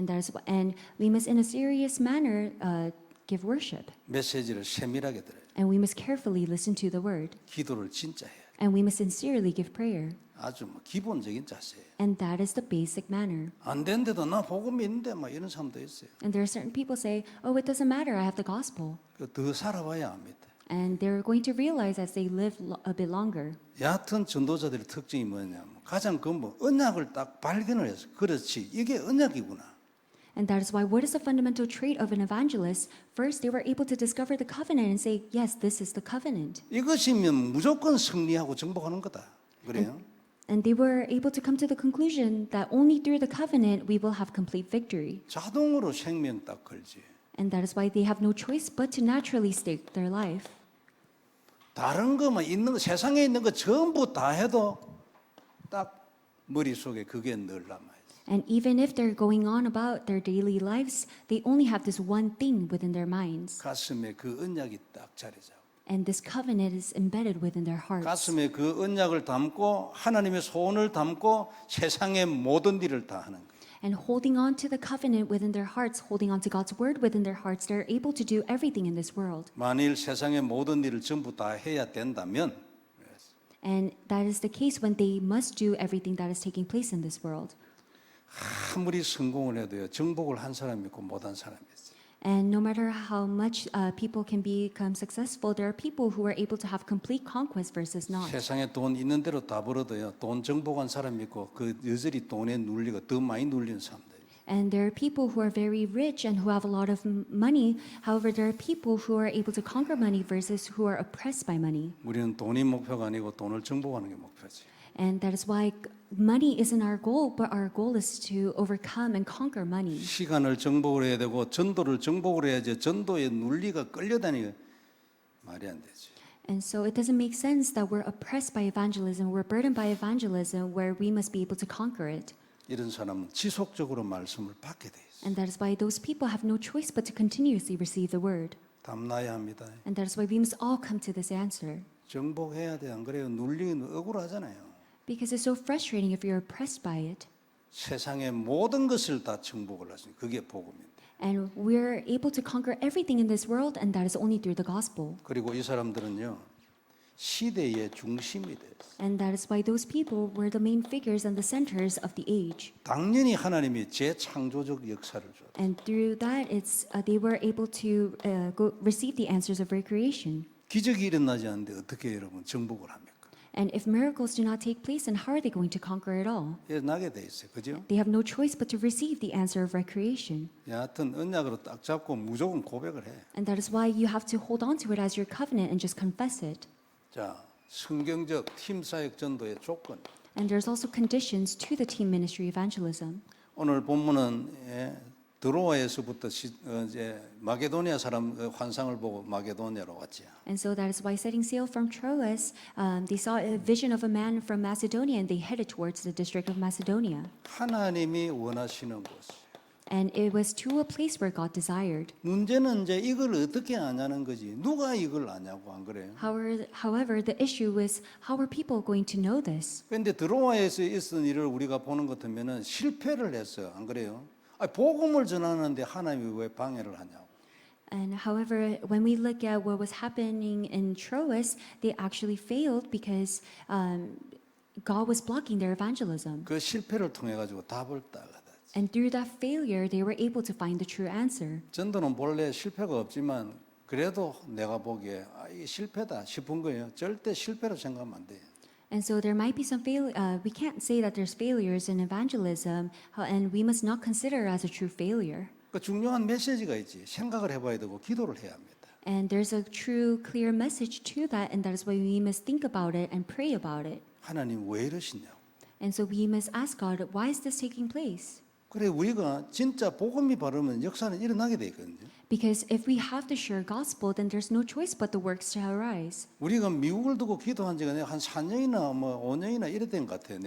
And we must in a serious manner give worship. 메시지를 세밀하게 드려요. And we must carefully listen to the word. 기도를 진짜 해요. And we must sincerely give prayer. 아주 뭐 기본적인 자세예요. And that is the basic manner. 안 되는데도 나 복음 믿는데 막 이런 사람도 있어요. And there are certain people say, oh, it doesn't matter, I have the gospel. 더 살아봐야 압니다. And they're going to realize as they live a bit longer. 얕은 전도자들의 특징이 뭐냐면 가장 근본 언약을 딱 발견을 해서 그렇지 이게 언약이구나. And that is why what is the fundamental trait of an evangelist? First, they were able to discover the covenant and say, yes, this is the covenant. 이것이면 무조건 승리하고 정복하는 거다. 그래요? And they were able to come to the conclusion that only through the covenant we will have complete victory. 자동으로 생명 딱 걸지. And that is why they have no choice but to naturally stake their life. 다른 거만 있는 거 세상에 있는 거 전부 다 해도 딱 머릿속에 그게 늘 남아요. And even if they're going on about their daily lives, they only have this one thing within their minds. 가슴에 그 언약이 딱 자리 잡고 And this covenant is embedded within their hearts. 가슴에 그 언약을 담고 하나님의 소원을 담고 세상의 모든 일을 다 하는 거예요. And holding on to the covenant within their hearts, holding on to God's word within their hearts, they're able to do everything in this world. 만일 세상의 모든 일을 전부 다 해야 된다면 And that is the case when they must do everything that is taking place in this world. 아무리 성공을 해도요 정복을 한 사람이 있고 못한 사람이 있어요. And no matter how much people can become successful, there are people who are able to have complete conquest versus not. 세상에 돈 있는 대로 다 벌어도요 돈 정복한 사람이 있고 그 여전히 돈에 눌리고 더 많이 눌리는 사람들. And there are people who are very rich and who have a lot of money. However, there are people who are able to conquer money versus who are oppressed by money. 우리는 돈이 목표가 아니고 돈을 정복하는 게 목표지. And that is why money isn't our goal, but our goal is to overcome and conquer money. 시간을 정복을 해야 되고 전도를 정복을 해야지 전도의 논리가 끌려다니가 말이 안 되지. And so it doesn't make sense that we're oppressed by evangelism, we're burdened by evangelism, where we must be able to conquer it. 이런 사람은 지속적으로 말씀을 받게 돼 있어. And that is why those people have no choice but to continuously receive the word. 담나야 합니다. And that is why we must all come to this answer. 정복해야 돼. 안 그래요? 눌리는 억울하잖아요. Because it's so frustrating if you're oppressed by it. 세상의 모든 것을 다 정복을 하시니 그게 복음입니다. And we're able to conquer everything in this world, and that is only through the gospel. 그리고 이 사람들은요 시대의 중심이 됐어요. And that is why those people were the main figures and the centers of the age. 당연히 하나님이 재창조적 역사를 줘. And through that, they were able to receive the answers of recreation. 기적이 일어나지 않는데 어떻게 여러분 정복을 합니까? And if miracles do not take place, then how are they going to conquer it all? 일어나게 돼 있어요. 그죠? They have no choice but to receive the answer of recreation. 여하튼 언약으로 딱 잡고 무조건 고백을 해. And that is why you have to hold on to it as your covenant and just confess it. 자, 성경적 팀 사역 전도의 조건. And there's also conditions to the team ministry evangelism. 오늘 본문은 드로아에서부터 이제 마게도니아 사람 환상을 보고 마게도니아로 왔지. And so that is why setting sail from Troas, they saw a vision of a man from Macedonia and they headed towards the district of Macedonia. 하나님이 원하시는 곳. And it was to a place where God desired. 문제는 이제 이걸 어떻게 아냐는 거지. 누가 이걸 아냐고 안 그래요? However, the issue was how are people going to know this? 그런데 드로아에서 있었던 일을 우리가 보는 것 같으면은 실패를 했어요. 안 그래요? 복음을 전하는데 하나님이 왜 방해를 하냐고. And however, when we look at what was happening in Troas, they actually failed because God was blocking their evangelism. 그 실패를 통해 가지고 답을 따가다. And through that failure, they were able to find the true answer. 전도는 본래 실패가 없지만 그래도 내가 보기에 이게 실패다 싶은 거예요. 절대 실패로 생각하면 안 돼요. And so there might be some we can't say that there's failures in evangelism, and we must not consider it as a true failure. 그 중요한 메시지가 있지. 생각을 해봐야 되고 기도를 해야 합니다. And there's a true, clear message to that, and that is why we must think about it and pray about it. 하나님 왜 이러시냐고. And so we must ask God, why is this taking place? 그래 우리가 진짜 복음이 바르면 역사는 일어나게 돼 있거든요. Because if we have the sure gospel, then there's no choice but the works to arise. 우리가 미국을 두고 기도한 지가 한 4년이나 5년이나 이랬던 것 같아요.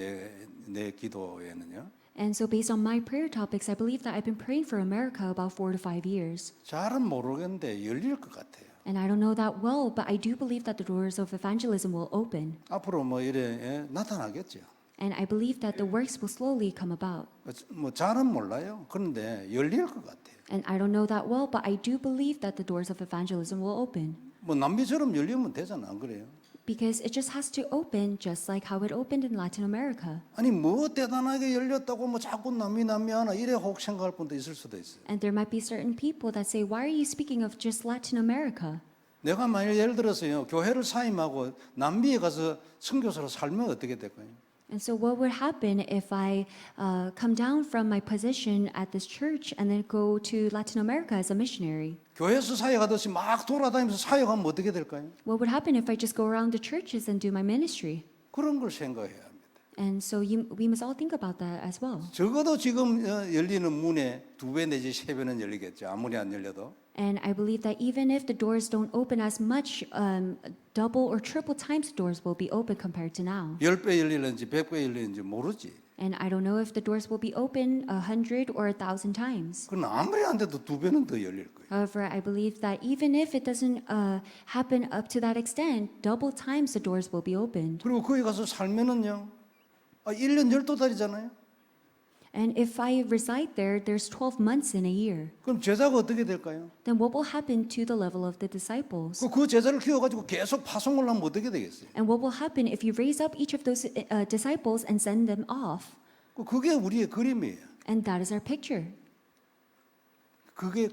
내 기도에는요. And so based on my prayer topics, I believe that I've been praying for America about 4 to 5 years. 잘은 모르겠는데 열릴 것 같아요. And I don't know that well, but I do believe that the doors of evangelism will open. 앞으로 이래 나타나겠죠. And I believe that the works will slowly come about. 잘은 몰라요. 그런데 열릴 것 같아요. And I don't know that well, but I do believe that the doors of evangelism will open. 남미처럼 열리면 되잖아, 안 그래요? Because it just has to open just like how it opened in Latin America. 아니 대단하게 열렸다고 자꾸 남미 하나 이래 혹 생각할 분도 있을 수도 있어요. And there might be certain people that say, why are you speaking of just Latin America? 내가 만약 예를 들어서요 교회를 사임하고 남미에 가서 선교사로 살면 어떻게 될까요? And so what would happen if I come down from my position at this church and then go to Latin America as a missionary? 교회에서 사역하듯이 막 돌아다니면서 사역하면 어떻게 될까요? What would happen if I just go around the churches and do my ministry? 그런 걸 생각해야 합니다. And so we must all think about that as well. 적어도 지금 열리는 문에 2배 내지 3배는 열리겠죠. 아무리 안 열려도. And I believe that even if the doors don't open as much, double or triple times the doors will be open compared to now. 10배 열리는지 100배 열리는지 모르지. And I don't know if the doors will be open 100 or 1,000 times. 그럼 아무리 안 돼도 2배는 더 열릴 거예요. However, I believe that even if it doesn't happen up to that extent, double times the doors will be opened. 그리고 거기 가서 살면은요. 1년 12달이잖아요. And if I reside there, there's 12 months in a year. 그럼 제자가 어떻게 될까요? Then what will happen to the level of the disciples? 그 제자를 키워가지고 계속 파송을 하면 어떻게 되겠어요? And what will happen if you raise up each of those disciples and send them off? 그게 우리의 그림이에요. And that is our picture. 그게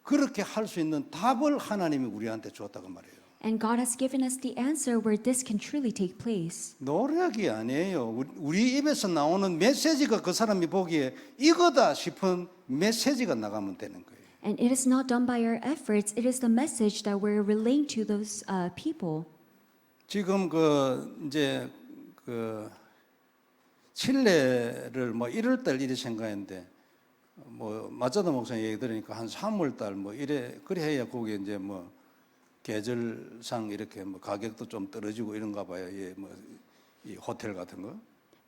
그렇게 할 수 있는 답을 하나님이 우리한테 줬다고 말해요. And God has given us the answer where this can truly take place. 노력이 아니에요. 우리 입에서 나오는 메시지가 그 사람이 보기에 이거다 싶은 메시지가 나가면 되는 거예요. And it is not done by our efforts, it is the message that we're relaying to those people. 지금 이제 칠레를 1월 달 이래 생각했는데 마자다 목사님 얘기 들으니까 한 3월 달 이래 그래 해야 거기에 이제 계절상 이렇게 가격도 좀 떨어지고 이런가 봐요. 이 호텔 같은 거.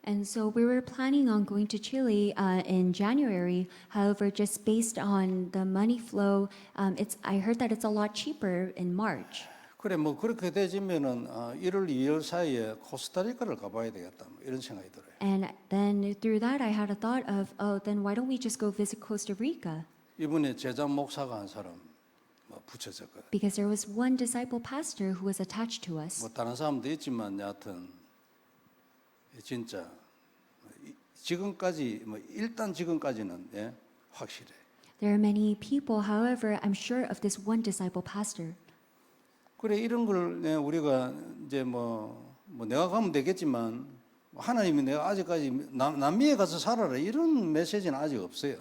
And so we were planning on going to Chile in January. However, just based on the money flow, I heard that it's a lot cheaper in March. 그래 그렇게 되지면은 1월 2월 사이에 코스타리카를 가봐야 되겠다 이런 생각이 들어요. And then through that, I had a thought of, then why don't we just go visit Costa Rica? 이번에 제자 목사가 한 사람 붙여졌거든. Because there was one disciple pastor who was attached to us. 다른 사람도 있지만 여하튼 진짜 지금까지 일단 지금까지는 확실해. There are many people, however, I'm sure of this one disciple pastor. 그래 이런 걸 우리가 이제 내가 가면 되겠지만 하나님이 내가 아직까지 남미에 가서 살아라 이런 메시지는 아직 없어요.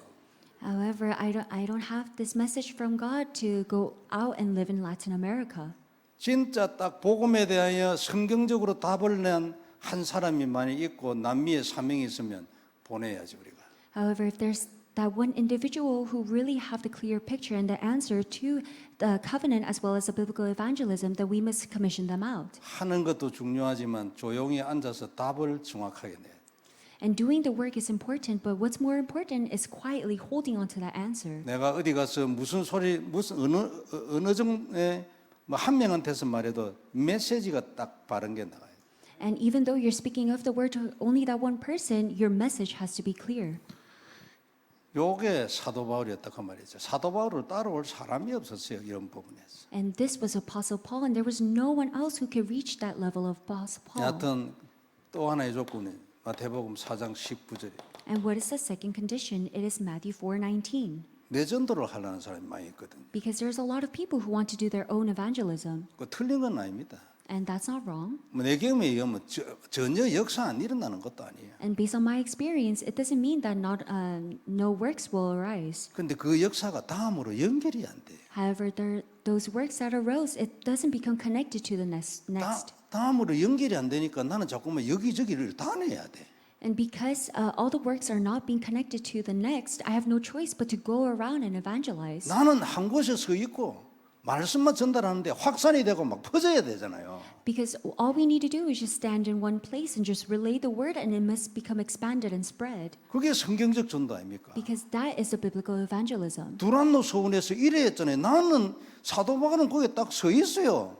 However, I don't have this message from God to go out and live in Latin America. 진짜 딱 복음에 대하여 성경적으로 답을 낸 한 사람이 많이 있고 남미에 사명이 있으면 보내야지 우리가. However, if there's that one individual who really have the clear picture and the answer to the covenant as well as the biblical evangelism, then we must commission them out. 하는 것도 중요하지만 조용히 앉아서 답을 정확하게 내. And doing the work is important, but what's more important is quietly holding on to that answer. 내가 어디 가서 무슨 소리 어느 정도의 한 명한테서 말해도 메시지가 딱 바른 게 나가요. And even though you're speaking of the word to only that one person, your message has to be clear. 요게 사도 바울이었다 그 말이죠. 사도 바울을 따라올 사람이 없었어요. 이런 부분에서. And this was Apostle Paul, and there was no one else who could reach that level of Apostle Paul. 여하튼 또 하나의 조건이 마태복음 4장 19절이 And what is the second condition? It is Matthew 4:19. 내 전도를 하려는 사람이 많이 있거든. Because there's a lot of people who want to do their own evangelism, 그 틀린 건 아닙니다. and that's not wrong. 내 경험에 의하면 전혀 역사 안 일어나는 것도 아니에요. And based on my experience, it doesn't mean that no works will arise. 근데 그 역사가 다음으로 연결이 안 돼. However, those works that arose, it doesn't become connected to the next. 다음으로 연결이 안 되니까 나는 자꾸만 여기저기를 다녀야 돼. And because all the works are not being connected to the next, I have no choice but to go around and evangelize. 나는 한 곳에 서 있고 말씀만 전달하는데 확산이 되고 막 퍼져야 되잖아요. Because all we need to do is just stand in one place and just relay the word, and it must become expanded and spread. 그게 성경적 전도 아닙니까? Because that is the biblical evangelism. 두란노 서원에서 이래 했잖아요. 나는 사도 바울은 거기에 딱 서 있어요.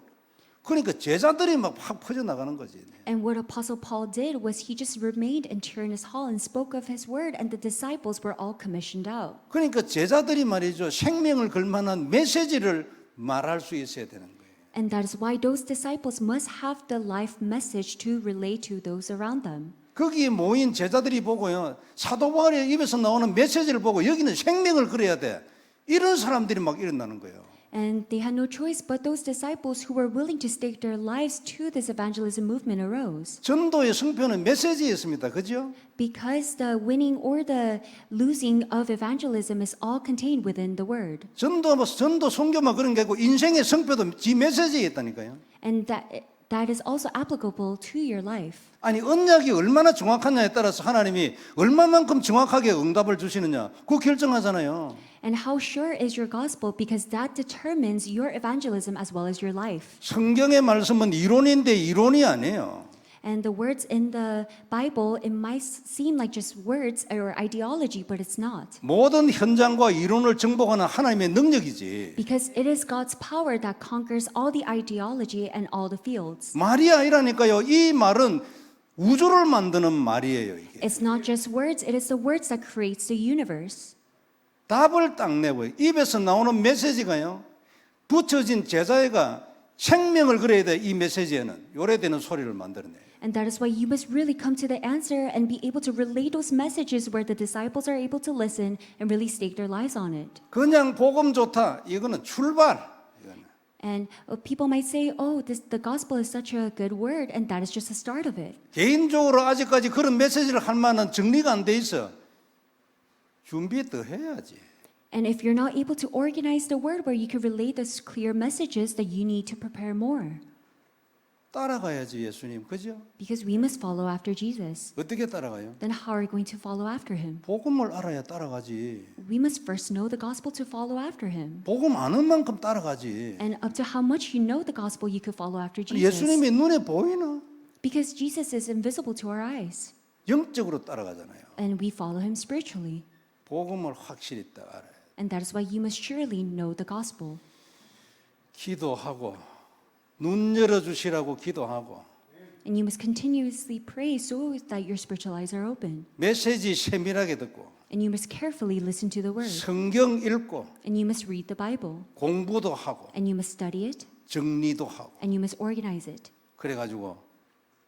그러니까 제자들이 막 확 퍼져나가는 거지. And what Apostle Paul did was he just remained in Tyrannus Hall and spoke of his word, and the disciples were all commissioned out. 그러니까 제자들이 말이죠. 생명을 걸 만한 메시지를 말할 수 있어야 되는 거예요. And that is why those disciples must have the life message to relay to those around them. 거기에 모인 제자들이 보고요. 사도 바울의 입에서 나오는 메시지를 보고 여기는 생명을 걸어야 돼. 이런 사람들이 막 일어나는 거예요. And they had no choice, but those disciples who were willing to stake their lives to this evangelism movement arose. 전도의 승표는 메시지였습니다. 그죠? Because the winning or the losing of evangelism is all contained within the word. 전도 선교만 그런 게 아니고 인생의 승표도 지 메시지에 있다니까요. And that is also applicable to your life. 아니 언약이 얼마나 정확하냐에 따라서 하나님이 얼마만큼 정확하게 응답을 주시느냐 그거 결정하잖아요. And how sure is your gospel? Because that determines your evangelism as well as your life. 성경의 말씀은 이론인데 이론이 아니에요. And the words in the Bible, it might seem like just words or ideology, but it's not. 모든 현장과 이론을 정복하는 하나님의 능력이지. Because it is God's power that conquers all the ideology and all the fields. 말이 아니라니까요. 이 말은 우주를 만드는 말이에요. 이게. It's not just words, it is the words that creates the universe. 답을 딱 내고요. 입에서 나오는 메시지가요. 붙여진 제자애가 생명을 그려야 돼. 이 메시지에는 요래되는 소리를 만들어내요. And that is why you must really come to the answer and be able to relay those messages where the disciples are able to listen and really stake their lives on it. 그냥 복음 좋다. 이거는 출발. 이거는. And people might say, oh, the gospel is such a good word, and that is just the start of it. 개인적으로 아직까지 그런 메시지를 할 만한 정리가 안 돼 있어. 준비 더 해야지. And if you're not able to organize the word where you can relay those clear messages, then you need to prepare more. 따라가야지 예수님. 그죠? Because we must follow after Jesus. 어떻게 따라가요? Then how are we going to follow after him? 복음을 알아야 따라가지. We must first know the gospel to follow after him. 복음 아는 만큼 따라가지. And up to how much you know the gospel, you could follow after Jesus. 예수님이 눈에 보이나? Because Jesus is invisible to our eyes. 영적으로 따라가잖아요. And we follow him spiritually. 복음을 확실히 딱 알아요. And that is why you must surely know the gospel. 기도하고 눈 열어주시라고 기도하고 And you must continuously pray so that your spiritual eyes are open. 메시지 세밀하게 듣고 And you must carefully listen to the word. 성경 읽고 And you must read the Bible. 공부도 하고 And you must study it. 정리도 하고 And you must organize it. 그래가지고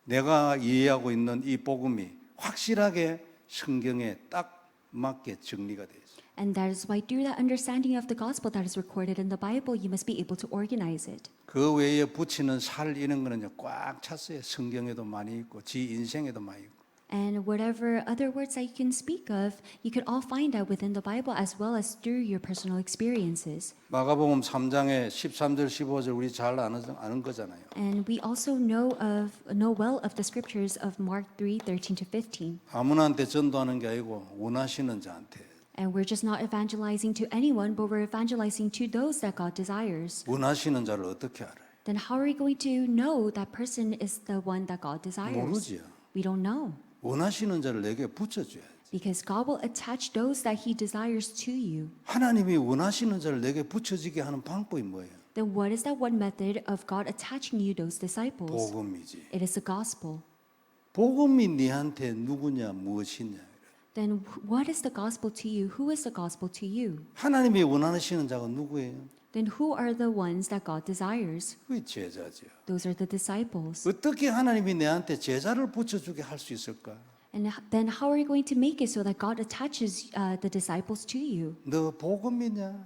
내가 이해하고 있는 이 복음이 확실하게 성경에 딱 맞게 정리가 돼 있어요. And that is why through that understanding of the gospel that is recorded in the Bible, you must be able to organize it. 그 외에 붙이는 살 이런 거는요 꽉 찼어요. 성경에도 많이 있고 지 인생에도 많이 있고. And whatever other words that you can speak of, you could all find out within the Bible as well as through your personal experiences. 마가복음 3장에 13절 15절 우리 잘 아는 거잖아요. And we also know well of the scriptures of Mark 3:13 to 15. 아무나한테 전도하는 게 아니고 원하시는 자한테. And we're just not evangelizing to anyone, but we're evangelizing to those that God desires. 원하시는 자를 어떻게 알아요? Then how are we going to know that person is the one that God desires? 모르지요. We don't know. 원하시는 자를 내게 붙여줘야지. Because God will attach those that He desires to you. 하나님이 원하시는 자를 내게 붙여지게 하는 방법이 뭐예요? Then what is that one method of God attaching you those disciples? 복음이지. It is the gospel. 복음이 네한테 누구냐 무엇이냐. Then what is the gospel to you? Who is the gospel to you? 하나님이 원하시는 자가 누구예요? Then who are the ones that God desires? 그게 제자죠. Those are the disciples. 어떻게 하나님이 내한테 제자를 붙여주게 할 수 있을까? And then how are you going to make it so that God attaches the disciples to you? 너 복음이냐?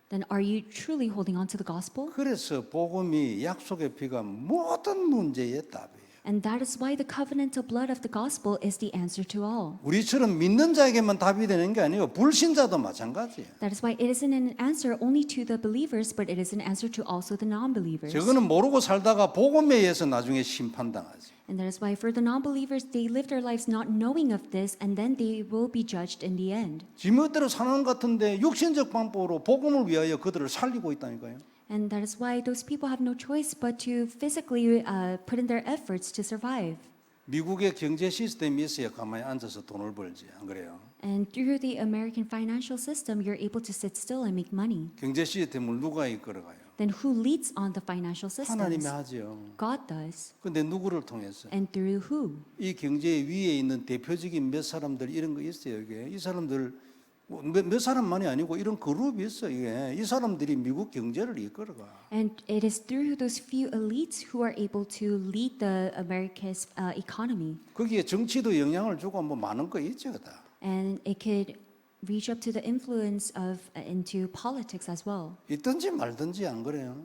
Then are you truly holding on to the gospel? 그래서 복음이 약속의 피가 모든 문제의 답이에요. And that is why the covenantal blood of the gospel is the answer to all. 우리처럼 믿는 자에게만 답이 되는 게 아니고 불신자도 마찬가지예요. That is why it isn't an answer only to the believers, but it is an answer to also the non-believers. 저거는 모르고 살다가 복음에 의해서 나중에 심판당하지. And that is why for the non-believers, they live their lives not knowing of this, and then they will be judged in the end. 지멋대로 사는 것 같은데 육신적 방법으로 복음을 위하여 그들을 살리고 있다니까요. And that is why those people have no choice but to physically put in their efforts to survive. 미국의 경제 시스템이 있어야 가만히 앉아서 돈을 벌지, 안 그래요? And through the American financial system, you're able to sit still and make money. 경제 시스템을 누가 이끌어가요? Then who leads on the financial 하나님이 systems? 하지요. God does. 근데 누구를 통해서? And through who? 이 경제 위에 있는 대표적인 몇 사람들 이런 거 있어요. 이게 이 사람들 몇 사람만이 아니고 이런 그룹이 있어. 이게 이 사람들이 미국 경제를 이끌어가. And it is through those few elites who are able to lead the America's economy. 거기에 정치도 영향을 주고 뭐 많은 거 있죠, 다. And it could reach up to the influence of into politics as well. 있든지 말든지 안 그래요?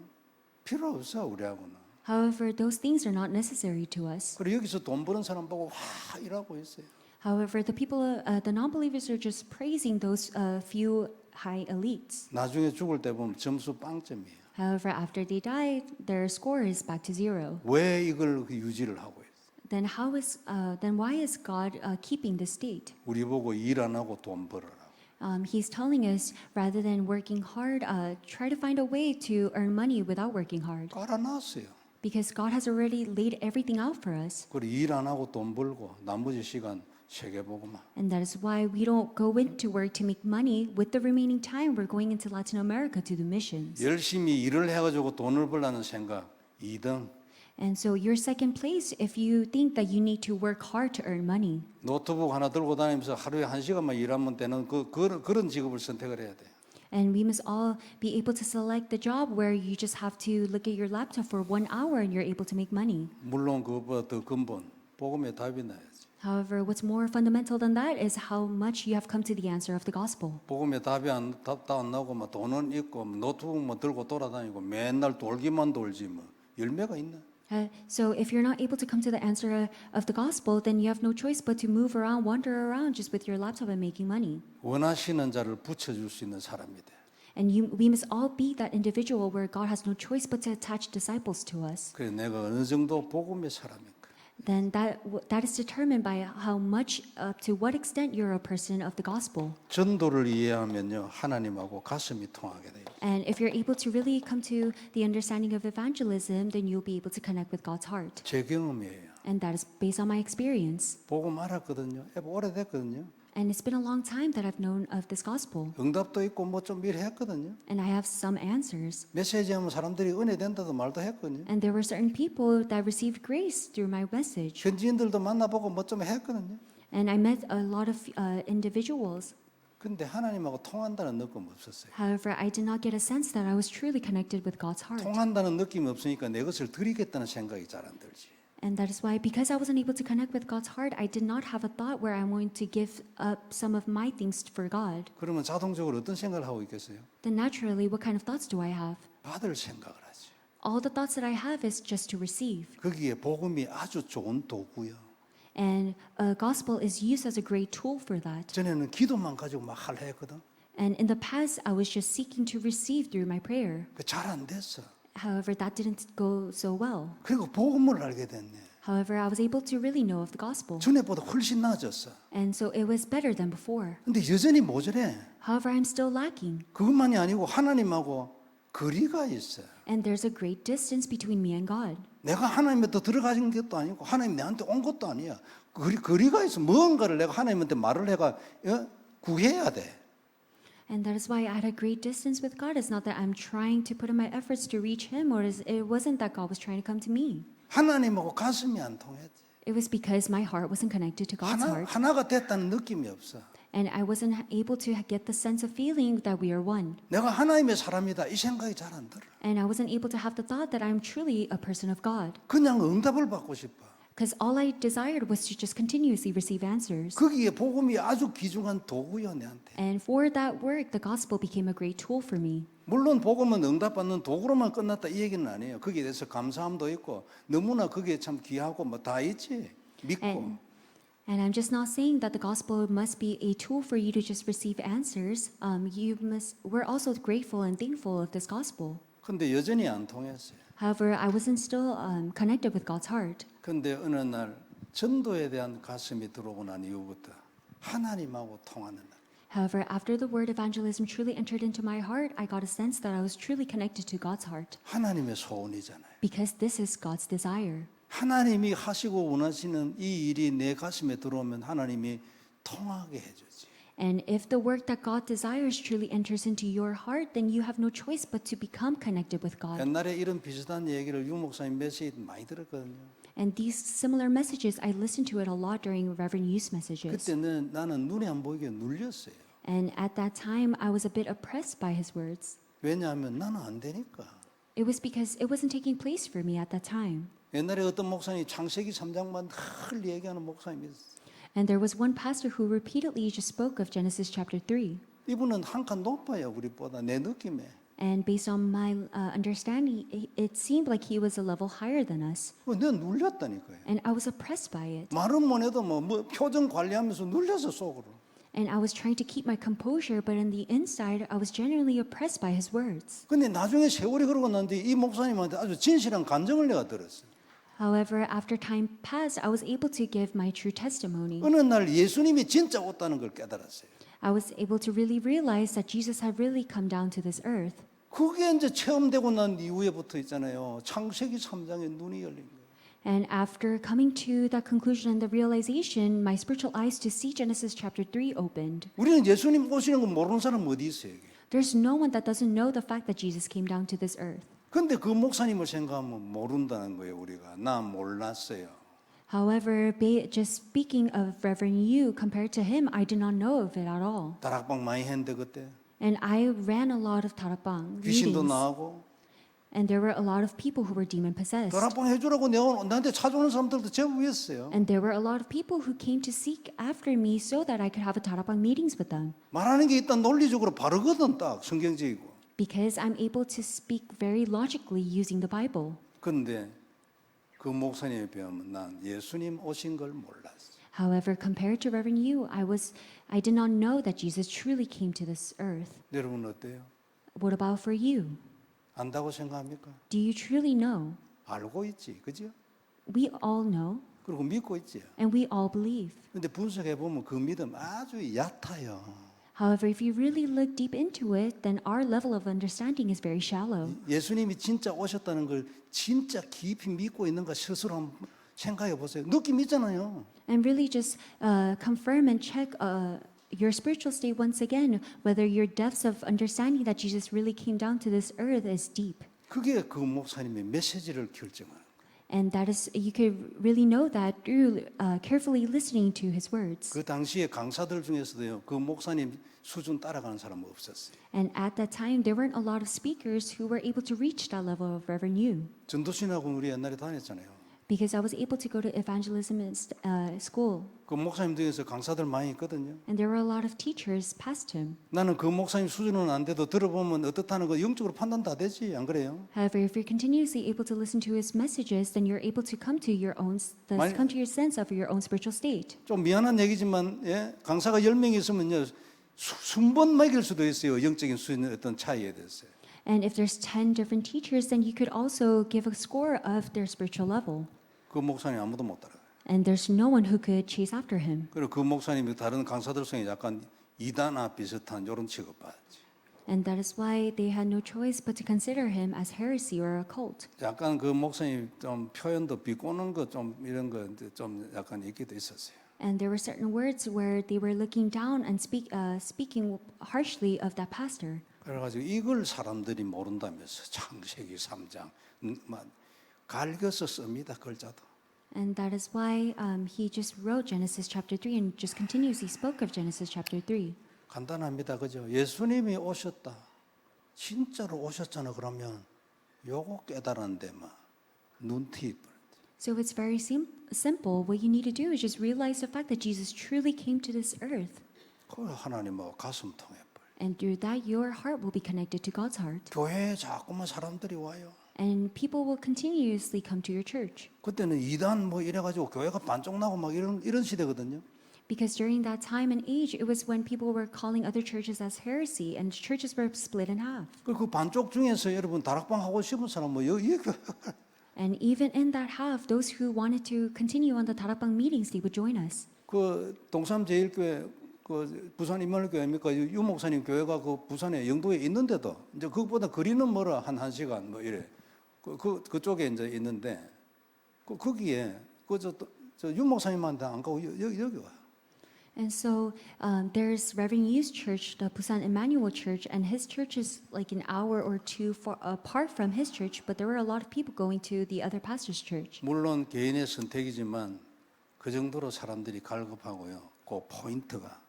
필요 없어 우리하고는. However, those things are not necessary to us. 그리고 여기서 돈 버는 사람 보고 와 이러고 있어요. However, the non-believers are just praising those few high elites. 나중에 죽을 때 보면 점수 빵점이에요. However, after they die, their score is back to zero. 왜 이걸 유지를 하고 있어요? Then why is God keeping this state? 우리 보고 일 안 하고 돈 벌어라. He's telling us rather than working hard, try to find a way to earn money without working hard. 깔아놨어요. Because God has already laid everything out for us. 그리고 일 안 하고 돈 벌고 나머지 시간 세계보고만. And that is why we don't go into work to make money. With the remaining time, we're going into Latin America to do missions. 열심히 일을 해가지고 돈을 벌라는 생각 2등. And so you're second place if you think that you need to work hard to earn money. 노트북 하나 들고 다니면서 하루에 1시간만 일하면 되는 그런 직업을 선택을 해야 돼요. And we must all be able to select the job where you just have to look at your laptop for 1 hour and you're able to make money. 물론 그것보다 더 근본 복음의 답이 나야지. However, what's more fundamental than that is how much you have come to the answer of the gospel. 복음의 답이 안 나오고 막 돈은 있고 노트북만 들고 돌아다니고 맨날 돌기만 돌지 뭐 열매가 있나? So if you're not able to come to the answer of the gospel, then you have no choice but to move around, wander around just with your laptop and making money. 원하시는 자를 붙여줄 수 있는 사람이 돼. And we must all be that individual where God has no choice but to attach disciples to us. 그래 내가 어느 정도 복음의 사람인가? Then that is determined by how much, to what extent you're a person of the gospel. 전도를 이해하면요 하나님하고 가슴이 통하게 돼요. And if you're able to really come to the understanding of evangelism, then you'll be able to connect with God's heart. 제 경험이에요. And that is based on my experience. 복음 알았거든요. 오래됐거든요. And it's been a long time that I've known of this gospel. 응답도 있고 뭐 좀 일했거든요. And I have some answers. 메시지 하면 사람들이 은혜 된다도 말도 했거든요. And there were certain people that received grace through my message. 현지인들도 만나보고 뭐 좀 했거든요. And I met a lot of individuals. 근데 하나님하고 통한다는 느낌 없었어요. However, I did not get a sense that I was truly connected with God's heart. 통한다는 느낌이 없으니까 내 것을 드리겠다는 생각이 잘 안 들지. And that is why, because I wasn't able to connect with God's heart, I did not have a thought where I'm going to give up some of my things for God. 그러면 자동적으로 어떤 생각을 하고 있겠어요? Then naturally, what kind of thoughts do I have? 받을 생각을 하지. All the thoughts that I have is just to receive. 거기에 복음이 아주 좋은 도구요. And gospel is used as a great tool for that. 전에는 기도만 가지고 막 하려 했거든. And in the past, I was just seeking to receive through my prayer. 잘 안 됐어. However, that didn't go so well. 그리고 복음을 알게 됐네. However, I was able to really know of the gospel. 전에보다 훨씬 나아졌어. And so it was better than before. 근데 여전히 모자래. However, I'm still lacking. 그것만이 아니고 하나님하고 거리가 있어. And there's a great distance between me and God. 내가 하나님한테 들어가진 것도 아니고 하나님 내한테 온 것도 아니야. 거리가 있어. 무언가를 내가 하나님한테 말을 해가 구해야 돼. And that is why I had a great distance with God. It's not that I'm trying to put in my efforts to reach Him, or it wasn't that God was trying to come to me. 하나님하고 가슴이 안 통했지. It was because my heart wasn't connected to God's heart. 하나가 됐다는 느낌이 없어. And I wasn't able to get the sense of feeling that we are one. 내가 하나님의 사람이다 이 생각이 잘 안 들어. And I wasn't able to have the thought that I'm truly a person of God. 그냥 응답을 받고 싶어. Because all I desired was to just continuously receive answers. 거기에 복음이 아주 귀중한 도구요 내한테. And for that work, the gospel became a great tool for me. 물론 복음은 응답받는 도구로만 끝났다 이 얘기는 아니에요. 거기에 대해서 감사함도 있고 너무나 그게 참 귀하고 뭐 다 있지. 믿고. And I'm just not saying that the gospel must be a tool for you to just receive answers. We're also grateful and thankful of this gospel. 근데 여전히 안 통했어요. However, I wasn't still connected with God's heart. 근데 어느 날 전도에 대한 가슴이 들어오고 난 이후부터 하나님하고 통하는 날. However, after the word evangelism truly entered into my heart, I got a sense that I was truly connected to God's heart. 하나님의 소원이잖아요. Because this is God's desire. 하나님이 하시고 원하시는 이 일이 내 가슴에 들어오면 하나님이 통하게 해주지. And if the work that God desires truly enters into your heart, then you have no choice but to become connected with God. 옛날에 이런 비슷한 얘기를 유 목사님 메시지 많이 들었거든요. And these similar messages, I listened to it a lot during Reverend Youth messages. 그때는 나는 눈에 안 보이게 눌렸어요. And at that time, I was a bit oppressed by his words. 왜냐하면 나는 안 되니까. It was because it wasn't taking place for me at that time. 옛날에 어떤 목사님이 창세기 3장만 늘 얘기하는 목사님이 있었어요. And there was one pastor who repeatedly just spoke of Genesis chapter 3. 이분은 한 칸 높아요 우리보다 내 느낌에. And based on my understanding, it seemed like he was a level higher than us. 내가 눌렸다니까요. And I was oppressed by it. 말은 못해도 뭐 표정 관리하면서 눌려서 속으로. And I was trying to keep my composure, but on the inside, I was genuinely oppressed by his words. 근데 나중에 세월이 흐르고 난 뒤에 이 목사님한테 아주 진실한 감정을 내가 들었어요. However, after time passed, I was able to give my true testimony. 어느 날 예수님이 진짜 왔다는 걸 깨달았어요. I was able to really realize that Jesus had really come down to this earth. 그게 이제 체험되고 난 이후에부터 있잖아요. 창세기 3장에 눈이 열린 거예요. And after coming to that conclusion and the realization, my spiritual eyes to see Genesis chapter 3 opened. 우리는 예수님 오시는 거 모르는 사람 어디 있어요? 여기? There's no one that doesn't know the fact that Jesus came down to this earth. 근데 그 목사님을 생각하면 모른다는 거예요, 우리가. 나 몰랐어요. However, just speaking of Reverend Yu, compared to him, I did not know of it at all. 다락방 많이 했는데 그때 And I ran a lot of 다락방 귀신도 meetings, 나오고 and there were a lot of people who were demon possessed. 다락방 해주라고 나한테 찾아오는 사람들도 제법 있어요. And there were a lot of people who came to seek after me so that I could have a 다락방 meetings with them. 말하는 게 일단 논리적으로 바르거든, 딱 성경적이고. Because I'm able to speak very logically using the Bible. 근데 그 목사님에 비하면 난 예수님 오신 걸 몰랐어. However, compared to Reverend Yu, I did not know that Jesus truly came to this earth. 여러분 어때요? What about for you? 안다고 생각합니까? Do you truly know? 알고 있지, 그죠? We all know, 그리고 믿고 있지. and we all believe. 근데 분석해 보면 그 믿음 아주 얕아요. However, if you really look deep into it, then our level of understanding is very shallow. 예수님이 진짜 오셨다는 걸 진짜 깊이 믿고 있는가 스스로 한번 생각해 보세요. 느낌 있잖아요. And really just confirm and check your spiritual state once again, whether your depths of understanding that Jesus really came down to this earth is deep. 그게 그 목사님의 메시지를 결정하는 거예요. And that is, you could really know that through carefully listening to his words. 그 당시에 강사들 중에서도요, 그 목사님 수준 따라가는 사람은 없었어요. And at that time, there weren't a lot of speakers who were able to reach that level of Reverend Yu. 전도신하고 우리 옛날에 다녔잖아요. Because I was able to go to evangelism school. 그 목사님 중에서 강사들 많이 있거든요. And there were a lot of teachers past him. 나는 그 목사님 수준은 안 돼도 들어보면 어떻다는 거 영적으로 판단 다 되지, 안 그래요? However, if you're continuously able to listen to his messages, then you're able to come to your own, come to your sense of your own spiritual state. 좀 미안한 얘기지만 예? 강사가 10명이 있으면요, 순번 매길 수도 있어요. 영적인 수준의 어떤 차이에 대해서. And if there's 10 different teachers, then you could also give a score of their spiritual level. 그 목사님 아무도 못 따라가요. And there's no one who could chase after him. 그리고 그 목사님이 다른 강사들 중에 약간 이단아 비슷한 이런 취급받았지. And that is why they had no choice but to consider him as heresy or a cult. 약간 그 목사님 좀 표현도 비꼬는 거 좀 이런 거 좀 약간 있기도 있었어요. And there were certain words where they were looking down and speaking harshly of that pastor. 그래가지고 이걸 사람들이 모른다면서 창세기 3장 갈겨서 씁니다, 글자도. And that is why he just wrote Genesis chapter 3 and just continuously spoke of Genesis chapter 3. 간단합니다, 그죠? 예수님이 오셨다, 진짜로 오셨잖아. 그러면 요거 깨달았는데 눈티. So it's very simple. What you need to do is just realize the fact that Jesus truly came to this earth. 그 하나님하고 가슴 통해 버려. And through that, your heart will be connected to God's heart. 교회에 자꾸만 사람들이 와요. And people will continuously come to your church. 그때는 이단 이래가지고 교회가 반쪽 나고 막 이런 시대거든요. Because during that time and age, it was when people were calling other churches as heresy, and churches were split in half. 그 반쪽 중에서 여러분 다락방 하고 싶은 사람 여기 And even in that half, those who wanted to continue on the 다락방 meetings, they would join us. 그 동삼 제일교회 그 부산 임마누엘교회입니까? 유 목사님 교회가 그 부산에 영도에 있는데도 이제 그것보다 거리는 멀어 한 시간 이래. 그쪽에 이제 있는데 거기에 유 목사님한테 안 가고 여기 와요. And so there's Reverend Yu's church, the Busan Emmanuel Church, and his church is like an hour or two apart from his church, but there were a lot of people going to the other pastor's church. 물론 개인의 선택이지만 그 정도로 사람들이 갈급하고요. 그 포인트가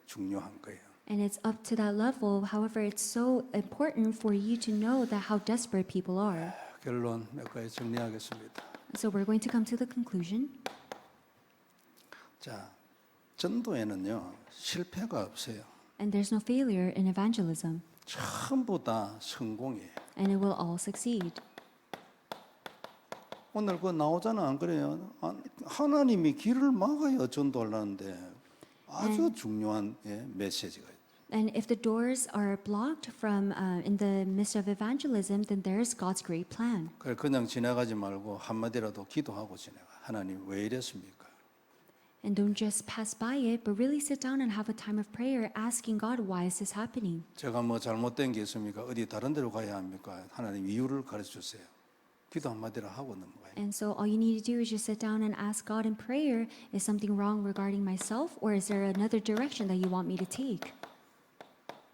중요한 거예요. And it's up to that level. However, it's so important for you to know that how desperate people are. 결론 몇 가지 정리하겠습니다. So we're going to come to the conclusion. 자, 전도에는요 실패가 없어요. And there's no failure in evangelism. 전부 다 성공이에요. And it will all succeed. 오늘 그 나오잖아, 안 그래요? 하나님이 길을 막아요, 전도하려는데. 아주 중요한 메시지가 있어요. And if the doors are blocked from in the midst of evangelism, then there's God's great plan. 그냥 지나가지 말고 한마디라도 기도하고 지나가. 하나님 왜 이랬습니까? And don't just pass by it, but really sit down and have a time of prayer asking God, why is this happening? 제가 뭐 잘못된 게 있습니까? 어디 다른 데로 가야 합니까? 하나님 이유를 가르쳐 주세요. 기도 한마디로 하고 넘어가요. And so all you need to do is just sit down and ask God in prayer, is something wrong regarding myself, or is there another direction that you want me to take?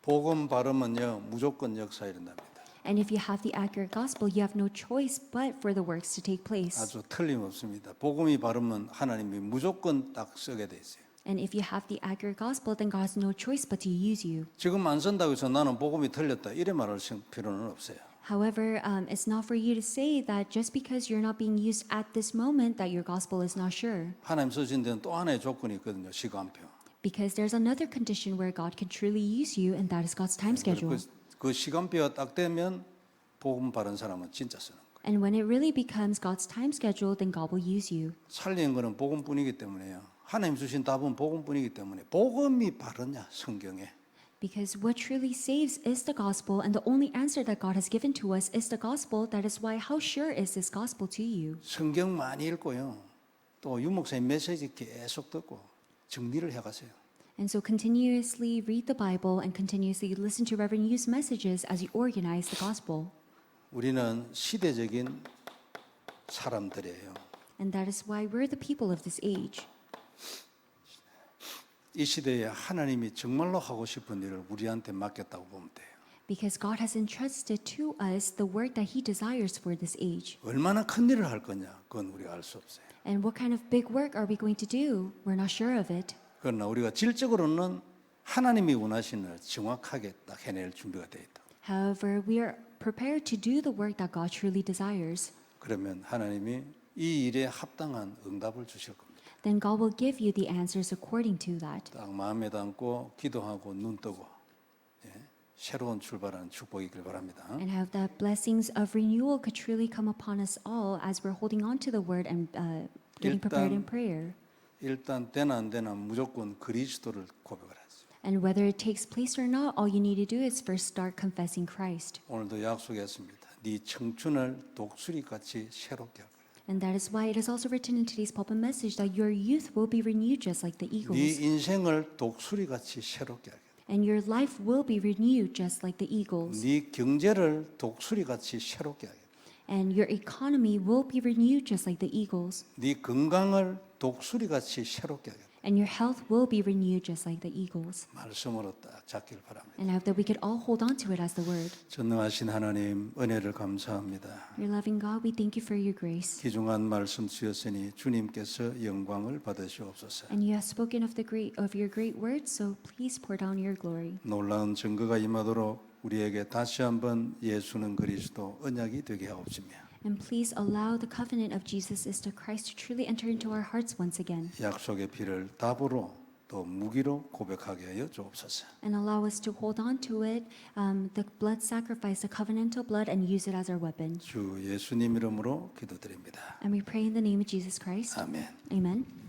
복음 발음은요 무조건 역사 일어납니다. And if you have the accurate gospel, you have no choice but for the works to take place. 아주 틀림없습니다. 복음이 발음은 하나님이 무조건 딱 쓰게 돼 있어요. And if you have the accurate gospel, then God has no choice but to use you. 지금 안 쓴다고 해서 나는 복음이 틀렸다 이래 말할 필요는 없어요. However, it's not for you to say that just because you're not being used at this moment that your gospel is not sure. 하나님 쓰신 데는 또 하나의 조건이 있거든요. 시간표. Because there's another condition where God can truly use you, and that is God's time schedule. 그 시간표가 딱 되면 복음 바른 사람은 진짜 쓰는 거예요. And when it really becomes God's time schedule, then God will use you. 살리는 거는 복음뿐이기 때문에요. 하나님 주신 답은 복음뿐이기 때문에 복음이 바르냐 성경에. Because what truly saves is the gospel, and the only answer that God has given to us is the gospel. That is why, how sure is this gospel to you? 성경 많이 읽고요. 또 유목사님 메시지 계속 듣고 정리를 해가세요. And so continuously read the Bible and continuously listen to Reverend Yu's messages as you organize the gospel. 우리는 시대적인 사람들이에요. And that is why we're the people of this age. 이 시대에 하나님이 정말로 하고 싶은 일을 우리한테 맡겼다고 보면 돼요. Because God has entrusted to us the work that He desires for this age. 얼마나 큰 일을 할 거냐 그건 우리가 알 수 없어요. And what kind of big work are we going to do? We're not sure of it. 그러나 우리가 질적으로는 하나님이 원하시는 일을 정확하게 딱 해낼 준비가 되어 있다. However, we are prepared to do the work that God truly desires. 그러면 하나님이 이 일에 합당한 응답을 주실 겁니다. Then God will give you the answers according to that. 딱 마음에 담고 기도하고 눈 뜨고 새로운 출발하는 축복이길 바랍니다. And have the blessings of renewal could truly come upon us all as we're holding on to the word and getting prepared in prayer. 일단 되나 안 되나 무조건 그리스도를 고백을 하죠. And whether it takes place or not, all you need to do is first start confessing Christ. 오늘도 약속했습니다. 네 청춘을 독수리같이 새롭게 할 거야. And that is why it is also written in today's pulpit message that your youth will be renewed just like the 네 eagles. 인생을 독수리같이 새롭게 하게. And your life will be renewed just like the eagles. 네 경제를 독수리같이 새롭게 하게. And your economy will be renewed just like the eagles. 네 건강을 독수리같이 새롭게 하게. And your health will be renewed just like the eagles. 말씀으로 딱 잡길 바랍니다. And I hope that we could all hold on to it as the word. 전능하신 하나님 은혜를 감사합니다. Your loving God, we thank you for your grace. 귀중한 말씀 주셨으니 주님께서 영광을 받으시옵소서. And you have spoken of your great words, so please pour down your glory. 놀라운 증거가 임하도록 우리에게 다시 한번 예수는 그리스도 언약이 되게 하옵시며 And please allow the covenant of Jesus is to Christ to truly enter into our hearts once again. 약속의 피를 답으로 또 무기로 고백하게 하여 주옵소서. And allow us to hold on to it, the blood sacrifice, the covenantal blood, and use it as our weapon. 주 예수님 이름으로 기도드립니다. And we pray in the name of Jesus Christ. 아멘. Amen.